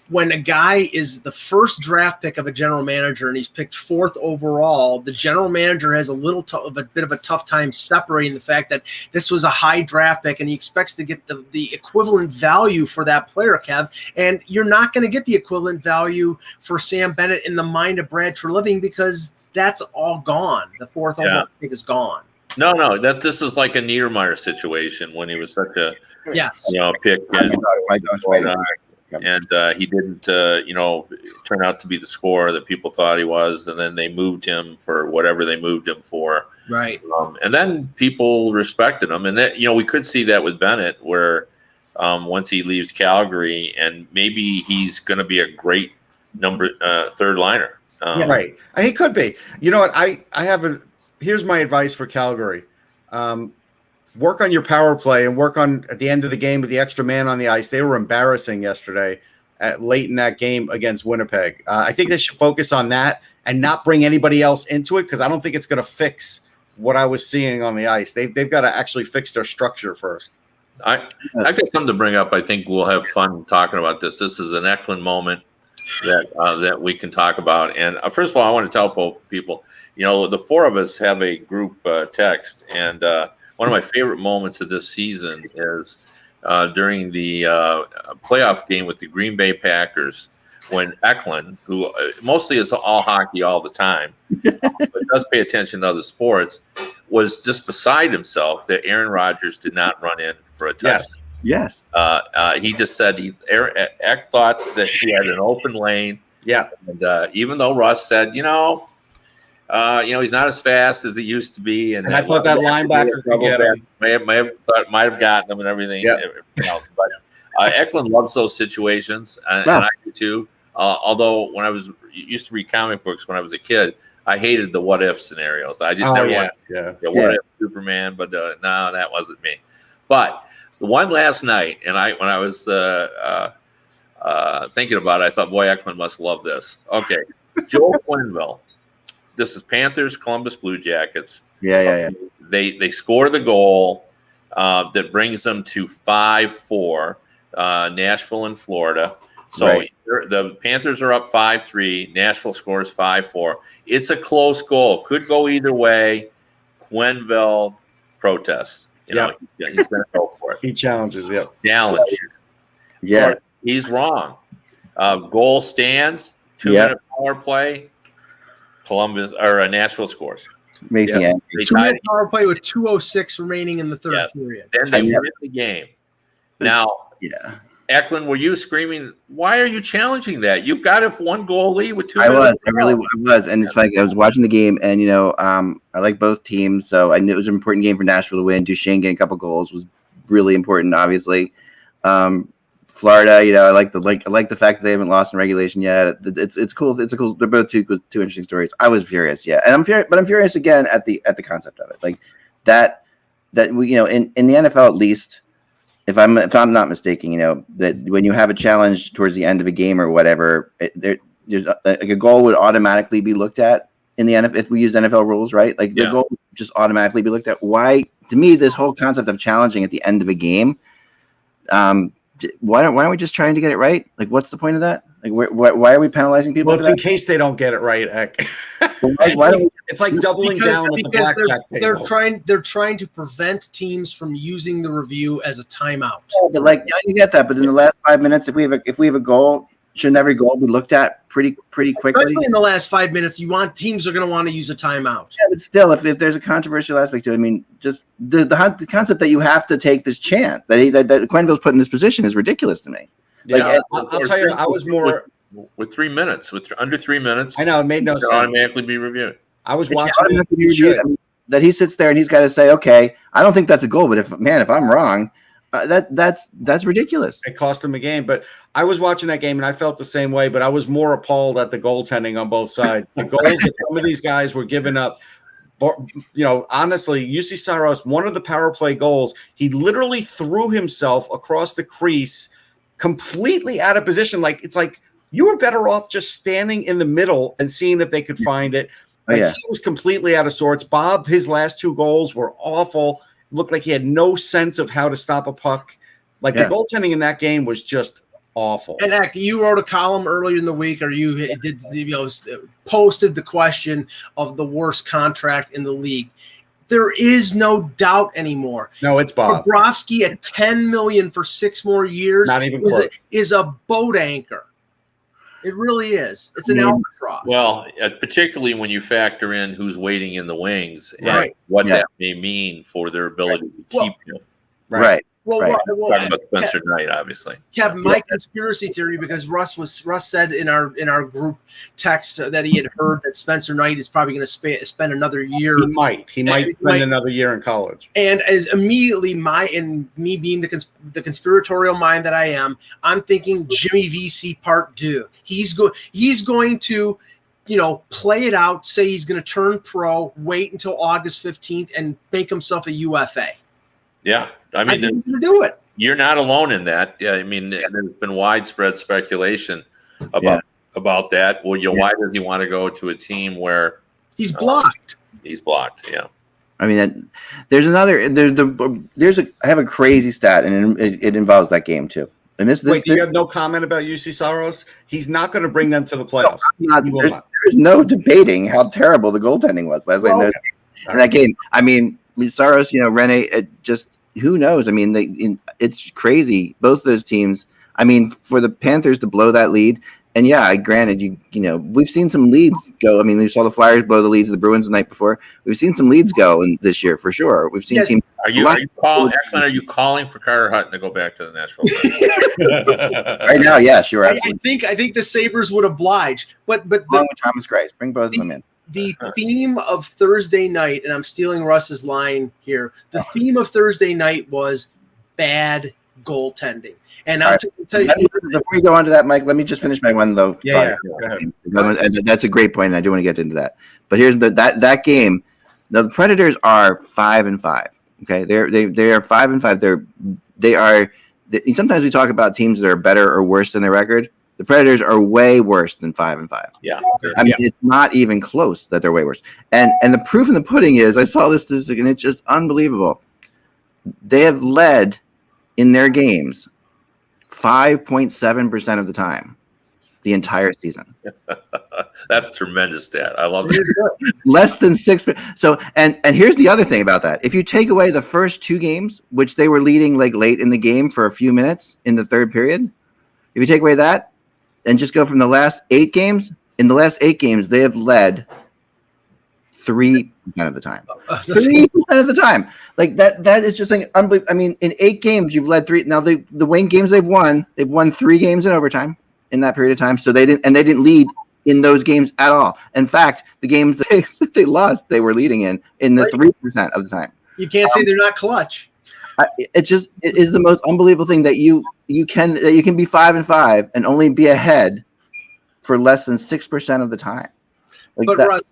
S2: When a guy is the first draft pick of a general manager and he's picked 4th overall, the general manager has a bit of a tough time separating the fact that this was a high draft pick and he expects to get the equivalent value for that player, Kev. And you're not going to get the equivalent value for Sam Bennett in the mind of Brad Treliving, because that's all gone. The 4th overall pick is gone.
S4: No, this is like a Niedermeyer situation when he was such a pick. And he didn't, turn out to be the scorer that people thought he was. And then they moved him for whatever they moved him for.
S2: Right.
S4: And then people respected him. And that, we could see that with Bennett, where once he leaves Calgary, and maybe he's going to be a great third liner.
S3: Right. And he could be. You know what? Here's my advice for Calgary. Work on your power play and work on at the end of the game with the extra man on the ice. They were embarrassing yesterday late in that game against Winnipeg. I think they should focus on that and not bring anybody else into it, because I don't think it's going to fix what I was seeing on the ice. They've got to actually fix their structure first.
S4: I got something to bring up. I think we'll have fun talking about this. This is an Eklund moment that we can talk about. And first of all, I want to tell people, the 4 of us have a group text, and one of my favorite moments of this season is during the playoff game with the Green Bay Packers, when Eklund, who mostly is all hockey all the time, but does pay attention to other sports, was just beside himself that Aaron Rodgers did not run in for a touchdown.
S1: Yes.
S4: He just said Eck thought that he had an open lane.
S3: Yeah.
S4: And even though Russ said, he's not as fast as he used to be, and
S3: I thought that linebacker could get him.
S4: Might have gotten him and everything.
S3: Yep.
S4: Else. But Eklund loves those situations, and I do too. Although when I used to read comic books when I was a kid, I hated the what if scenarios. I didn't want what if Superman, but no, that wasn't me. But the one last night, and when I was thinking about it, I thought, boy, Eklund must love this. Okay, Joel Quenneville. This is Panthers, Columbus Blue Jackets.
S1: Yeah.
S4: They score the goal. that brings them to 5-4. Nashville and Florida. So
S1: Right.
S4: the Panthers are up 5-3. Nashville scores 5-4. It's a close goal. Could go either way. Quenneville protests. You know, he's going to go for it.
S3: He challenges. Yep.
S4: Challenge.
S1: Yeah.
S4: But he's wrong. Goal stands. 2-minute power play. Columbus or Nashville scores.
S1: Makes me angry.
S4: They
S2: 2-minute power play with 2:06 remaining in the third
S4: Yes.
S2: period.
S4: Then they win the game. Now,
S1: Yeah.
S4: Eklund, were you screaming? Why are you challenging that? You've got a 1-goal lead with 2
S1: I
S4: minutes.
S1: was. I really was. And it's like I was watching the game, and I like both teams, so I knew it was an important game for Nashville to win. Duchesne getting a couple goals was really important, obviously. Florida, I like the fact that they haven't lost in regulation yet. It's cool. It's a cool. They're both two interesting stories. I was furious, yeah, and I'm furious again at the concept of it, like that we in the NFL at least. If I'm not mistaken, that when you have a challenge towards the end of a game or whatever, there's a goal would automatically be looked at in the NFL if we use NFL rules, right? Like the goal would just automatically be looked at. Why? To me, this whole concept of challenging at the end of a game, why aren't we just trying to get it right? Like, what's the point of that? Like, why are we penalizing people?
S3: Well, it's in case they don't get it right, Eck. It's like doubling down at the blackjack table.
S2: They're trying to prevent teams from using the review as a timeout.
S1: Oh, but you get that. But in the last 5 minutes, if we have a goal, shouldn't every goal be looked at pretty quickly?
S2: Especially in the last 5 minutes, teams are going to want to use a timeout.
S1: Yeah, but still, if there's a controversial aspect to it, I mean, just the concept that you have to take this chance that Quenneville's put in this position is ridiculous to me.
S3: Yeah, I'll tell you, I was more
S4: with 3 minutes, under 3 minutes.
S3: I know, it made no sense.
S4: Automatically be reviewed.
S3: I was watching
S1: that he sits there and he's got to say, okay, I don't think that's a goal, but if I'm wrong, that's ridiculous.
S3: It cost him a game, but I was watching that game and I felt the same way, but I was more appalled at the goaltending on both sides. The goals that some of these guys were giving up. Honestly, UC Saros, one of the power play goals, he literally threw himself across the crease completely out of position. It's like you were better off just standing in the middle and seeing if they could find it. He was completely out of sorts. Bob, his last 2 goals were awful. Looked like he had no sense of how to stop a puck. The goaltending in that game was just awful.
S2: And Eck, you wrote a column earlier in the week, or you posted the question of the worst contract in the league. There is no doubt anymore.
S3: No, it's Bob.
S2: Bobrovsky at $10 million for 6 more years.
S3: Not even close.
S2: Is a boat anchor. It really is. It's an albatross.
S4: Well, particularly when you factor in who's waiting in the wings
S2: right.
S4: and what that may mean for their ability to keep him.
S1: Right.
S2: Well,
S4: talking about Spencer Knight, obviously.
S2: Kevin, my conspiracy theory, because Russ said in our group text that he had heard that Spencer Knight is probably going to spend another year.
S3: He might spend another year in college.
S2: And as immediately me being the conspiratorial mind that I am, I'm thinking Jimmy VC Part 2. He's going to play it out, say he's going to turn pro, wait until August 15th, and make himself a UFA.
S4: Yeah, I mean,
S2: he's going to do it.
S4: You're not alone in that. Yeah, I mean, there's been widespread speculation about that. Well, why does he want to go to a team where
S2: he's blocked?
S4: He's blocked. Yeah.
S1: I mean, I have a crazy stat, and it involves that game too. And
S3: you have no comment about UC Saros? He's not going to bring them to the playoffs.
S1: There's no debating how terrible the goaltending was last night in that game. I mean, Saros, Rene, who knows? I mean, it's crazy. Both of those teams. I mean, for the Panthers to blow that lead, and granted, we've seen some leads go. I mean, we saw the Flyers blow the lead to the Bruins the night before. We've seen some leads go this year for sure. We've seen teams.
S4: Are you calling for Carter Hutton to go back to the Nashville?
S1: Right now, yeah, sure.
S2: I think the Sabres would oblige, but
S1: along with Thomas Greiss, bring both of them in.
S2: The theme of Thursday night, and I'm stealing Russ's line here, the theme of Thursday night was bad goaltending. And I'll tell you,
S1: before you go on to that, Mike, let me just finish my one though.
S3: Yeah. Go ahead.
S1: And that's a great point, and I do want to get into that. But here's that game. The Predators are 5-5. Okay, they are 5-5. Sometimes we talk about teams that are better or worse than their record. The Predators are way worse than 5-5.
S4: Yeah,
S1: I mean it's not even close that they're way worse. And the proof in the pudding is I saw this and it's just unbelievable. They have led in their games 5.7% of the time, the entire season.
S4: That's tremendous stat. I love it.
S1: Less than 6%. So, and here's the other thing about that. If you take away the first 2 games, which they were leading like late in the game for a few minutes in the third period, if you take away that and just go from the last 8 games, in the last 8 games, they have led 3% of the time. 3% of the time. Like that is just like unbelievable. I mean, in 8 games, you've led 3. Now the Wayne games they've won 3 games in overtime in that period of time. So they didn't lead in those games at all. In fact, the games that they lost, they were leading in the 3% of the time.
S2: You can't say they're not clutch.
S1: It is the most unbelievable thing that you can be 5-5 and only be ahead for less than 6% of the time. Like
S2: But
S1: that,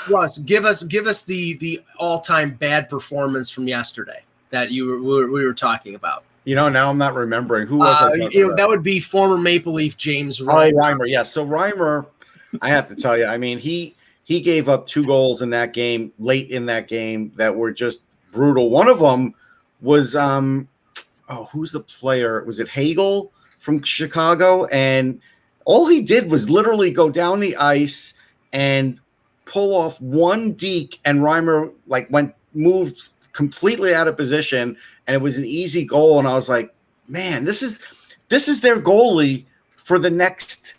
S2: Russ, give us the all-time bad performance from yesterday that we were talking about.
S3: Now I'm not remembering who was I talking about?
S2: That would be former Maple Leaf James
S3: Reimer.
S2: Reimer.
S3: Yes. So Reimer, I have to tell you, I mean, he gave up 2 goals in that game, late in that game, that were just brutal. One of them was who's the player? Was it Hagel from Chicago? And all he did was literally go down the ice and pull off one deke, and Reimer moved completely out of position, and it was an easy goal. And I was like, man, this is their goalie for the next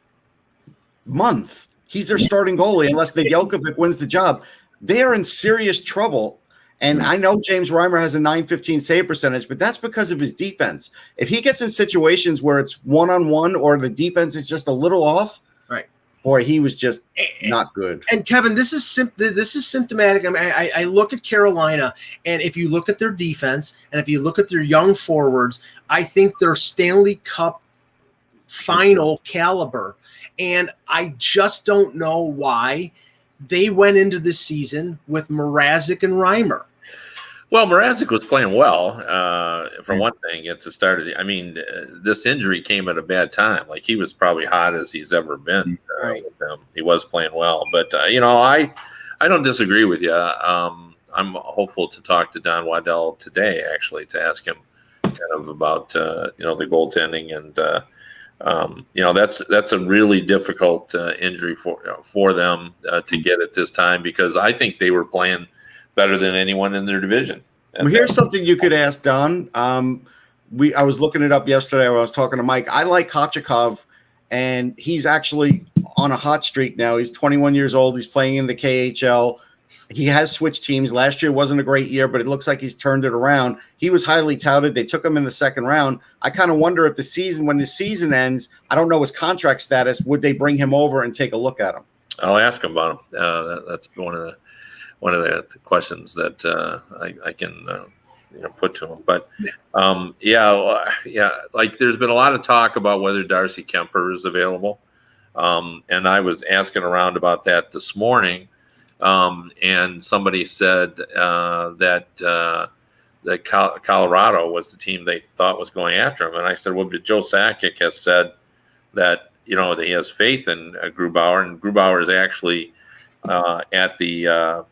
S3: month. He's their starting goalie unless the Jelkovic wins the job. They are in serious trouble. And I know James Reimer has a .915 save percentage, but that's because of his defense. If he gets in situations where it's one-on-one or the defense is just a little off,
S2: right?
S3: Boy, he was just not good.
S2: And Kevin, this is symptomatic. I mean, I look at Carolina, and if you look at their defense, and if you look at their young forwards, I think they're Stanley Cup final caliber. And I just don't know why they went into this season with Mrazek and Reimer.
S4: Well, Mrazek was playing well, for one thing, at the start of this injury came at a bad time. Like, he was probably hot as he's ever been with them. He was playing well. But, I don't disagree with you. I'm hopeful to talk to Don Waddell today, actually, to ask him kind of about, the goaltending. And, that's a really difficult injury for them to get at this time, because I think they were playing better than anyone in their division.
S3: Well, here's something you could ask Don. I was looking it up yesterday when I was talking to Mike. I like Kochikov, and he's actually on a hot streak now. He's 21 years old. He's playing in the KHL. He has switched teams. Last year wasn't a great year, but it looks like he's turned it around. He was highly touted. They took him in the second round. I kind of wonder if when the season ends, I don't know his contract status, would they bring him over and take a look at him?
S4: I'll ask him about him. That's one of the questions that I can put to him. But like, there's been a lot of talk about whether Darcy Kemper is available, and I was asking around about that this morning, and somebody said that Colorado was the team they thought was going after him, and I said, well, but Joe Sakic has said that that he has faith in Grubauer, and Grubauer is actually at the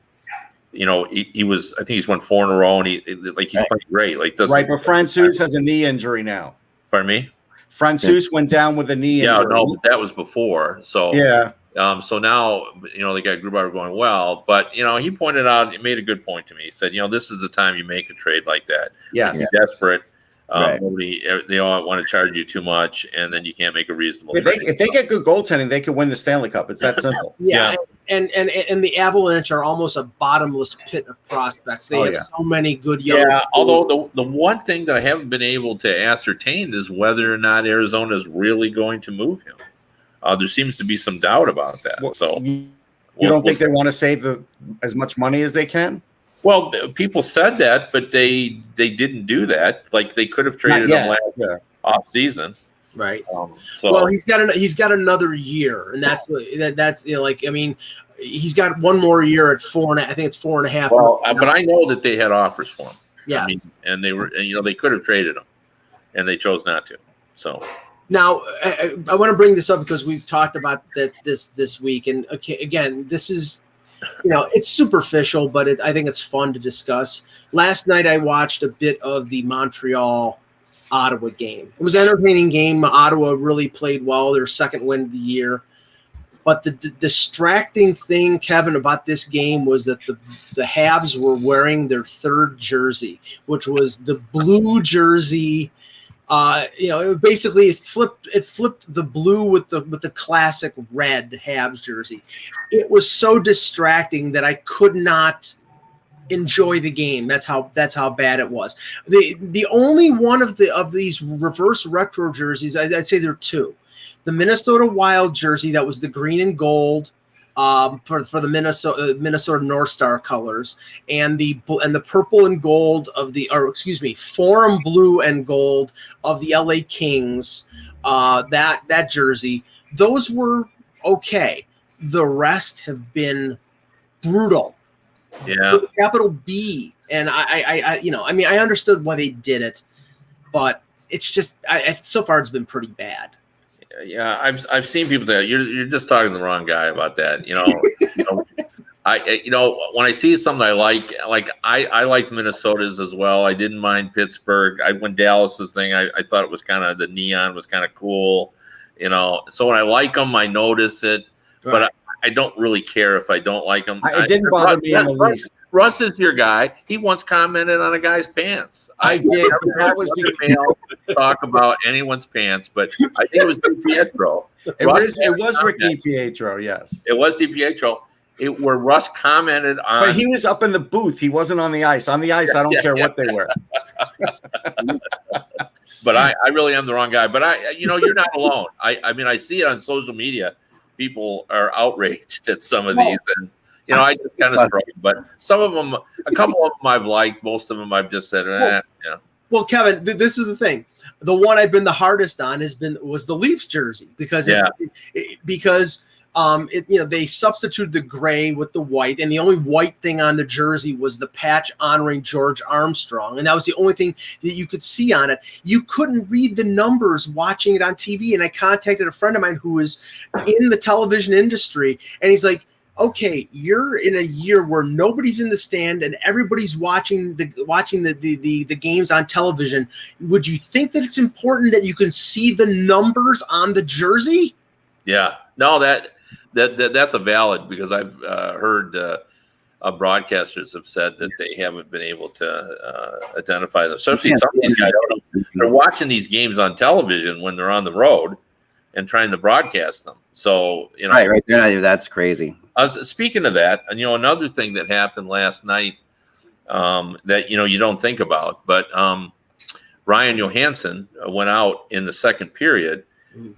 S4: he was, I think he's won 4 in a row, and he's playing great. Like this,
S3: right? But Francouz has a knee injury now.
S4: Pardon me?
S3: Francouz went down with a knee injury.
S4: Yeah, no, but that was before. So
S3: yeah.
S4: So now they got Grubauer going well, but he pointed out, he made a good point to me. He said, this is the time you make a trade like that.
S3: Yeah,
S4: you're desperate. They all want to charge you too much, and then you can't make a reasonable trade.
S3: If they get good goaltending, they can win the Stanley Cup. It's that simple.
S2: Yeah. And the Avalanche are almost a bottomless pit of prospects. They have so many good young.
S4: Yeah, although the one thing that I haven't been able to ascertain is whether or not Arizona is really going to move him. There seems to be some doubt about that. So
S3: you don't think they want to save as much money as they can?
S4: Well, people said that, but they didn't do that. Like, they could have traded him last off season.
S2: Right.
S4: Well,
S2: he's got another year, and that's he's got one more year at 4.5. I think it's 4.5.
S4: Well, but I know that they had offers for him.
S2: Yeah,
S4: and they were, they could have traded him, and they chose not to. So
S2: now I want to bring this up because we've talked about that this week, and again, this is it's superficial, but I think it's fun to discuss. Last night I watched a bit of the Montreal Ottawa game. It was an entertaining game. Ottawa really played well, their second win of the year. But the distracting thing, Kevin, about this game was that the Habs were wearing their third jersey, which was the blue jersey. It flipped the blue with the classic red Habs jersey. It was so distracting that I could not enjoy the game. That's how bad it was. The only one of these reverse retro jerseys, I'd say there are two. The Minnesota Wild jersey that was the green and gold for the Minnesota North Star colors, and the purple and gold Forum blue and gold of the LA Kings. That jersey, those were okay. The rest have been brutal.
S4: Yeah,
S2: capital B. And I understood why they did it, but it's just so far it's been pretty bad.
S4: Yeah, I've seen people say you're just talking to the wrong guy about that. When I see something I like I liked Minnesota's as well. I didn't mind Pittsburgh. When Dallas was thing, I thought it was kind of, the neon was kind of cool. So when I like them, I notice it, right. But I don't really care if I don't like them.
S3: It didn't bother me in the least.
S4: Russ is your guy. He once commented on a guy's pants.
S3: I did. That was
S4: talk about anyone's pants, but I think it was DiPietro.
S3: It was Rick DiPietro, yes.
S4: It was DiPietro. Where Russ commented on.
S3: But he was up in the booth. He wasn't on the ice. On the ice, I don't care what they wear.
S4: But I really am the wrong guy. But you're not alone. I see it on social media. People are outraged at some of these, and I just kind of struggle. But some of them, a couple of them I've liked. Most of them I've just said, yeah.
S2: Well, Kevin, this is the thing. The one I've been the hardest on was the Leafs jersey because they substituted the gray with the white, and the only white thing on the jersey was the patch honoring George Armstrong, and that was the only thing that you could see on it. You couldn't read the numbers watching it on TV, and I contacted a friend of mine who was in the television industry, and he's like, okay, you're in a year where nobody's in the stand and everybody's watching the games on television. Would you think that it's important that you can see the numbers on the jersey?
S4: Yeah, no, that's a valid, because I've heard broadcasters have said that they haven't been able to identify them. Especially some of these guys, they're watching these games on television when they're on the road and trying to broadcast them. So
S1: right, that's crazy.
S4: Speaking of that, and another thing that happened last night that you don't think about, but Ryan Johansson went out in the second period.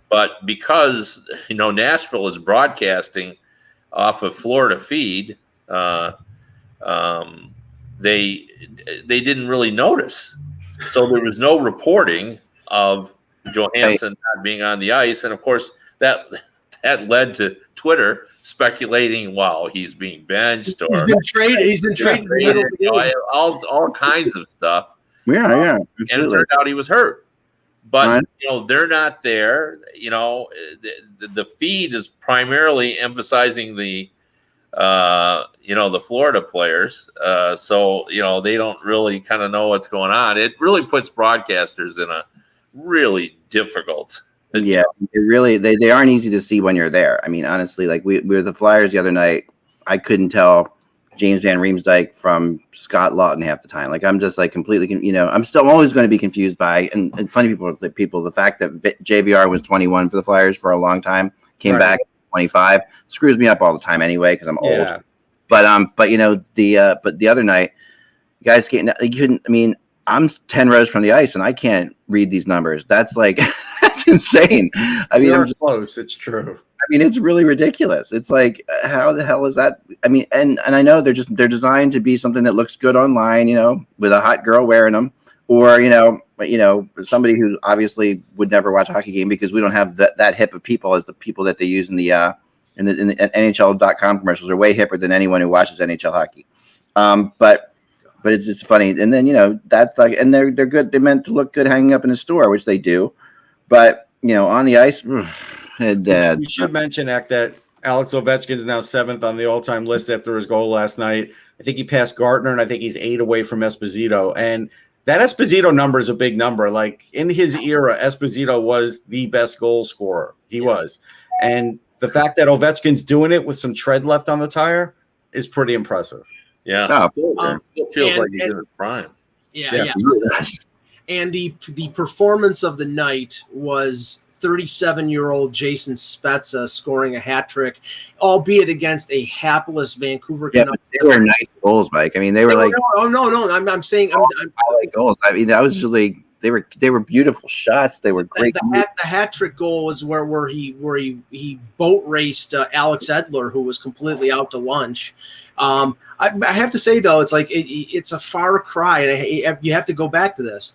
S4: But because Nashville is broadcasting off of Florida feed, they didn't really notice. So there was no reporting of Johansson not being on the ice, and of course that led to Twitter speculating, wow, he's being benched, or
S2: he's been traded.
S4: All kinds of stuff.
S1: Yeah.
S4: And it turned out he was hurt. But they're not there. The feed is primarily emphasizing the Florida players. So they don't really kind of know what's going on. It really puts broadcasters in a really difficult.
S1: Yeah, it really they aren't easy to see when you're there. I mean, honestly, like we were the Flyers the other night. I couldn't tell James Van Riemsdyk from Scott Lawton half the time. Like I'm just like completely, I'm still always going to be confused by and funny people. The fact that JVR was 21 for the Flyers for a long time, came back at 25, screws me up all the time anyway because I'm old. But the other night, guys I'm 10 rows from the ice and I can't read these numbers. That's like that's insane. I mean,
S3: I'm close. It's true.
S1: I mean, it's really ridiculous. It's like, how the hell is that? I mean, and I know they're designed to be something that looks good online, with a hot girl wearing them, or somebody who obviously would never watch a hockey game because we don't have that hip of people as the people that they use in the NHL.com commercials are way hipper than anyone who watches NHL hockey. But it's funny, and then that's like, and they're good. They're meant to look good hanging up in a store, which they do, but on the ice.
S3: You should mention, Eck, that Alex Ovechkin's now 7th on the all-time list after his goal last night. I think he passed Gardner, and I think he's 8 away from Esposito. And that Esposito number is a big number. Like, in his era, Esposito was the best goal scorer. He was. And the fact that Ovechkin's doing it with some tread left on the tire is pretty impressive.
S4: Yeah.
S2: It
S4: feels like he's in his prime.
S2: Yeah. And the performance of the night was 37-year-old Jason Spezza scoring a hat trick, albeit against a hapless Vancouver.
S1: Yeah, but they were nice goals, Mike. I mean, they were like,
S2: no. I'm saying,
S1: goals. I mean, that was just like they were beautiful shots. They were great.
S2: The hat trick goal was where he boat raced Alex Edler, who was completely out to lunch. I have to say though, it's like it's a far cry, and you have to go back to this.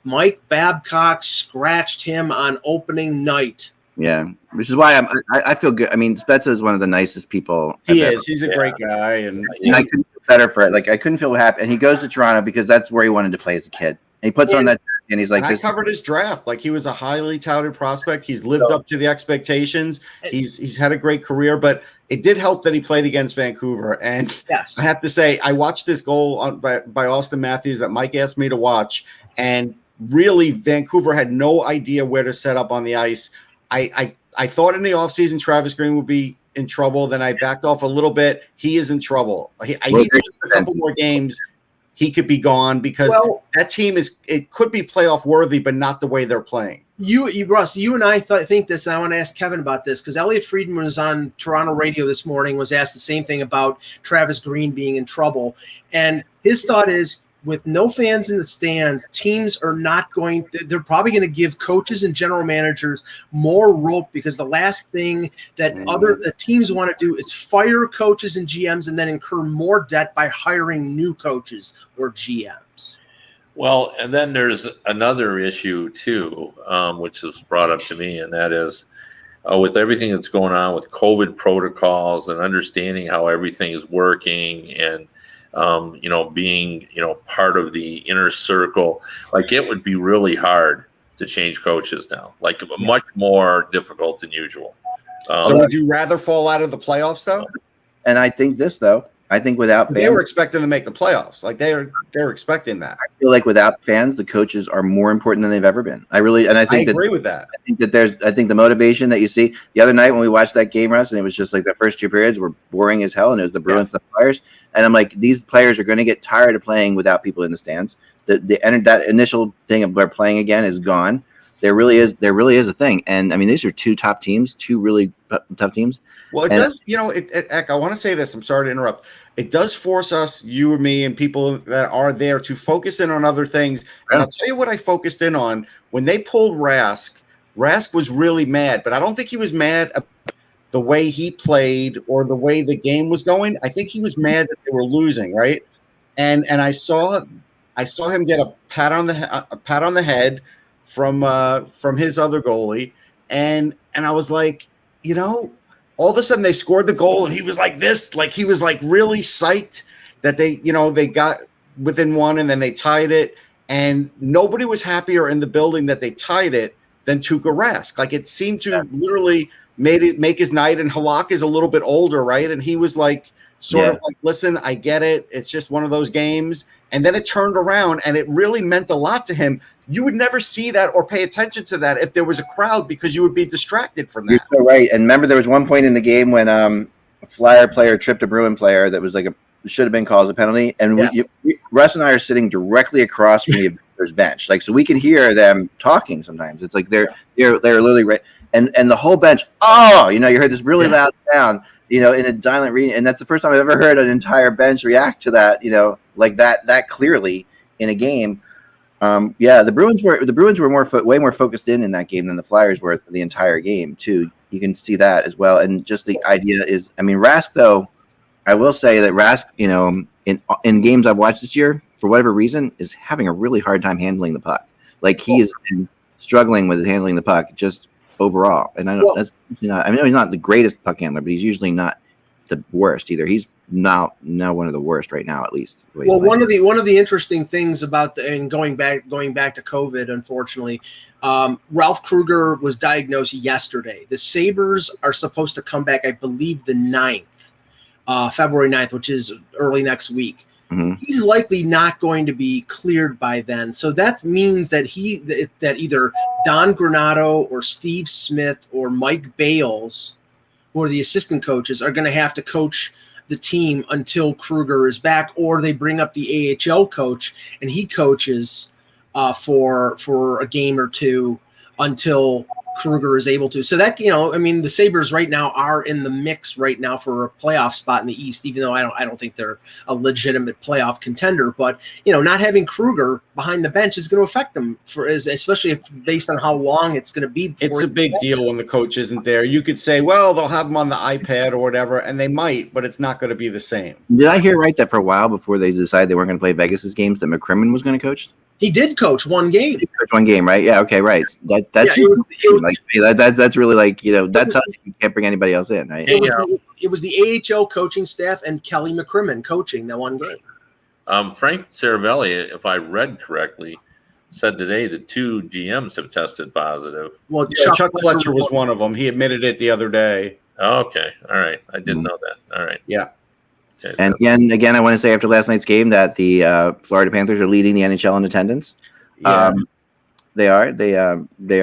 S2: Mike Babcock scratched him on opening night.
S1: Yeah, which is why I feel good. I mean, Spezza is one of the nicest people.
S3: He is. He's a great guy, and
S1: I couldn't feel better for it. Like, I couldn't feel happy. And he goes to Toronto because that's where he wanted to play as a kid. And he puts on that, and he's like,
S3: I covered his draft. Like, he was a highly touted prospect. He's lived up to the expectations. He's had a great career, but it did help that he played against Vancouver. And
S2: yes,
S3: I have to say, I watched this goal by Austin Matthews that Mike asked me to watch, and really, Vancouver had no idea where to set up on the ice. I thought in the offseason Travis Green would be in trouble. Then I backed off a little bit. He is in trouble. I need a couple more games. He could be gone because that team it could be playoff worthy, but not the way they're playing.
S2: Russ, you and I think this, and I want to ask Kevin about this because Elliot Friedman was on Toronto radio this morning, was asked the same thing about Travis Green being in trouble. And his thought is, with no fans in the stands, teams are not going – they're probably going to give coaches and general managers more rope because the last thing that the teams want to do is fire coaches and GMs and then incur more debt by hiring new coaches or GMs.
S4: Well, and then there's another issue too, which was brought up to me, and that is with everything that's going on with COVID protocols and understanding how everything is working and being, part of the inner circle, like it would be really hard to change coaches now, like much more difficult than usual.
S3: So would you rather fall out of the playoffs though?
S1: And I think without fans,
S3: they were expecting to make the playoffs. Like they're expecting that.
S1: I feel like without fans, the coaches are more important than they've ever been. I agree
S3: with that.
S1: I think the motivation that you see the other night when we watched that game, Russ, and it was just like the first 2 periods were boring as hell, and it was the Bruins and the Flyers. And I'm like, these players are going to get tired of playing without people in the stands. That initial thing of they're playing again is gone. There really is a thing. And I mean, these are 2 top teams, 2 really tough teams.
S3: Well, Eck, I want to say this. I'm sorry to interrupt. It does force us, you or me, and people that are there to focus in on other things. And I'll tell you what I focused in on. When they pulled Rask was really mad, but I don't think he was mad about the way he played or the way the game was going. I think he was mad that they were losing, right? And I saw him get a pat on the head from his other goalie, and I was like, all of a sudden they scored the goal and he was like this, like he was like really psyched that they got within 1 and then they tied it, and nobody was happier in the building that they tied it than Tuukka Rask. Like it seemed to literally make his night. And Halak is a little bit older, right? And he was like sort of like, listen, I get it. It's just one of those games. And then it turned around and it really meant a lot to him. You would never see that or pay attention to that if there was a crowd because you would be distracted from that.
S1: You're so right. And remember, there was one point in the game when a Flyer player tripped a Bruin player that was like should have been called as a penalty. And Russ and I are sitting directly across from the Avengers bench, like so we can hear them talking. Sometimes it's like they're literally right. And the whole bench, you heard this really loud sound, in a silent reading, and that's the first time I've ever heard an entire bench react to that, like that clearly in a game. The Bruins were way more focused in that game than the Flyers were for the entire game too. You can see that as well, and just the idea is, I mean, Rask though, I will say that Rask, in games I've watched this year, for whatever reason, is having a really hard time handling the puck. Like he is struggling with handling the puck just overall. And I know that's not. I mean, he's not the greatest puck handler, but he's usually not the worst either. He's not one of the worst right now, at least.
S2: Well, one of the interesting things about going back to COVID, unfortunately, Ralph Krueger was diagnosed yesterday. The Sabres are supposed to come back, I believe, the 9th, February 9th, which is early next week.
S1: Mm-hmm.
S2: He's likely not going to be cleared by then. So that means that that either Don Granato or Steve Smith or Mike Bales, who are the assistant coaches, are going to have to coach the team until Krueger is back, or they bring up the AHL coach and he coaches for a game or two until Krueger is able to. So that, the Sabres right now are in the mix right now for a playoff spot in the East, even though I don't think they're a legitimate playoff contender. But, not having Krueger behind the bench is going to affect them, especially based on how long it's going to be.
S3: It's a big deal when the coach isn't there. You could say, well, they'll have him on the iPad or whatever, and they might, but it's not going to be the same.
S1: Did I hear right that for a while before they decided they weren't going to play Vegas's games, that McCrimmon was going to coach?
S2: He did coach one game.
S1: He coached one game, right? Yeah. Okay. Right. That's that's really like, that's how you can't bring anybody else in, right?
S2: It was the AHL coaching staff and Kelly McCrimmon coaching that one game.
S4: Frank Saravelli, if I read correctly, said today that 2 GMs have tested positive.
S2: Well,
S3: Chuck Fletcher was one of them. He admitted it the other day.
S4: Oh, okay. All right. I didn't know that. All right.
S3: Yeah.
S4: Okay,
S1: and again, I want to say after last night's game that the Florida Panthers are leading the NHL in attendance.
S3: Yeah.
S1: They are. And they're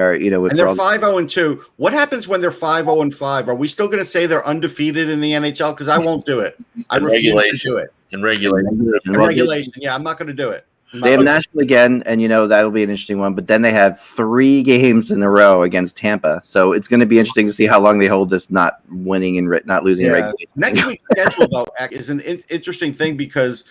S3: 5-0-2. What happens when they're 5-0-5? Are we still going to say they're undefeated in the NHL? Because I won't do it. I refuse to do it.
S4: In regulation.
S3: Yeah, I'm not going to do it.
S1: They have Nashville again, and that'll be an interesting one. But then they have 3 games in a row against Tampa, so it's going to be interesting to see how long they hold this not winning and not losing in regulation.
S3: Next week's schedule, though, is an interesting thing because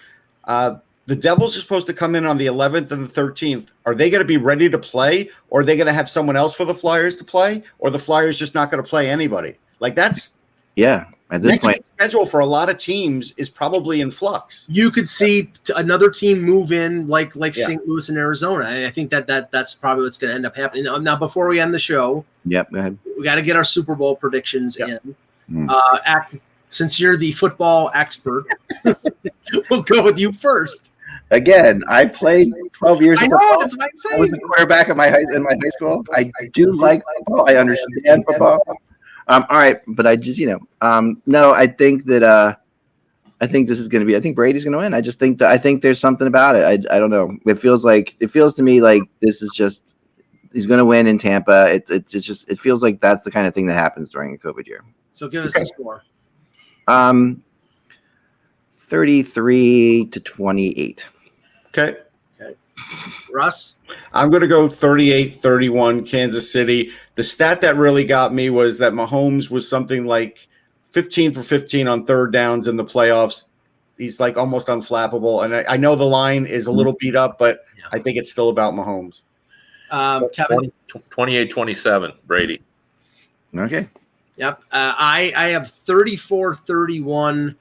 S3: the Devils are supposed to come in on the 11th and the 13th. Are they going to be ready to play, or are they going to have someone else for the Flyers to play, or the Flyers just not going to play anybody? Like that's
S1: At this point,
S3: schedule for a lot of teams is probably in flux.
S2: You could see another team move in like St. Louis and Arizona. And I think that's probably what's going to end up happening. Now, before we end the show,
S1: go ahead.
S2: We got to get our Super Bowl predictions in.
S1: Mm.
S2: Since you're the football expert, we'll go with you first.
S1: Again, I played 12 years of football.
S2: That's what I'm saying.
S1: I was the quarterback in my high school. I do like football. I understand football. All right, but I just, no, I think that I think this is going to be. I think Brady's going to win. I think there's something about it. I don't know. It feels to me like this is just he's going to win in Tampa. It feels like that's the kind of thing that happens during a COVID year.
S2: So give us the score.
S1: 33-28.
S3: Okay.
S2: Russ?
S3: I'm going to go 38-31 Kansas City. The stat that really got me was that Mahomes was something like 15 for 15 on third downs in the playoffs. He's like almost unflappable. And I know the line is a little beat up, but I think it's still about Mahomes.
S2: Kevin?
S4: 28-27, Brady.
S1: Okay.
S2: Yep. I have 34-31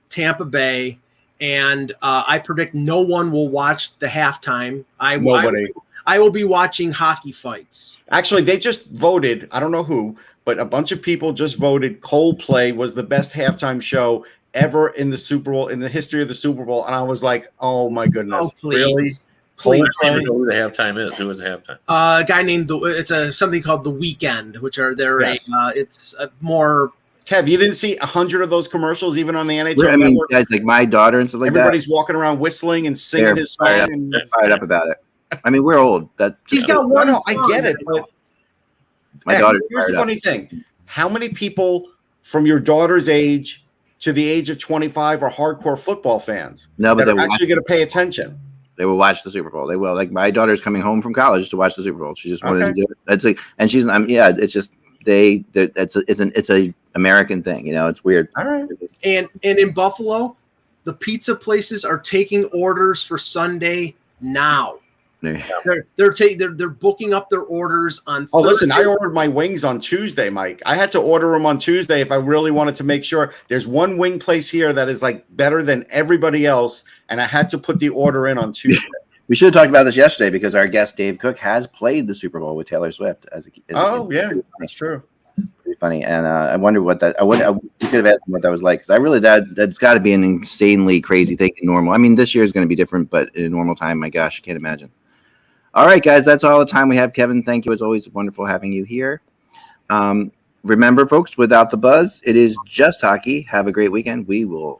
S2: Tampa Bay. And I predict no one will watch the halftime.
S3: Nobody.
S2: I will be watching hockey fights.
S3: Actually, they just voted. I don't know who, but a bunch of people just voted. Coldplay was the best halftime show ever in the Super Bowl, in the history of the Super Bowl. And I was like, oh, my goodness.
S2: Oh,
S3: really?
S2: Please.
S4: I don't know who the halftime is. Who is the halftime?
S2: A guy named something called The Weeknd, which are it's a more.
S3: Kev, you didn't see 100 of those commercials even on the NHL
S1: I mean,
S3: network?
S1: guys like my daughter and stuff like
S3: Everybody's walking around whistling and singing his song.
S1: Fired up about it. I mean, we're old.
S2: He's got one.
S3: I get it. But
S1: my daughter.
S3: Here's the funny thing: how many people from your daughter's age to the age of 25 are hardcore football fans?
S1: No, but
S3: they're actually going to pay attention.
S1: They will watch the Super Bowl. They will. Like my daughter's coming home from college to watch the Super Bowl. She just wanted to do it. It's like, and she's. It's just it's a American thing. It's weird.
S3: All right.
S2: And in Buffalo, the pizza places are taking orders for Sunday now. They're booking up their orders on Thursday.
S3: Oh, listen, I ordered my wings on Tuesday, Mike. I had to order them on Tuesday if I really wanted to make sure. There's one wing place here that is like better than everybody else, and I had to put the order in on Tuesday.
S1: We should have talked about this yesterday because our guest Dave Cook has played the Super Bowl with Taylor Swift as a
S3: yeah, that's true.
S1: Pretty funny. And I wonder what that. You could have asked him what that was like, because I really that's got to be an insanely crazy thing in normal. I mean, this year is going to be different, but in a normal time, my gosh, I can't imagine. All right, guys, that's all the time we have. Kevin, thank you. It's always wonderful having you here. Remember, folks, without the buzz, it is just hockey. Have a great weekend. We will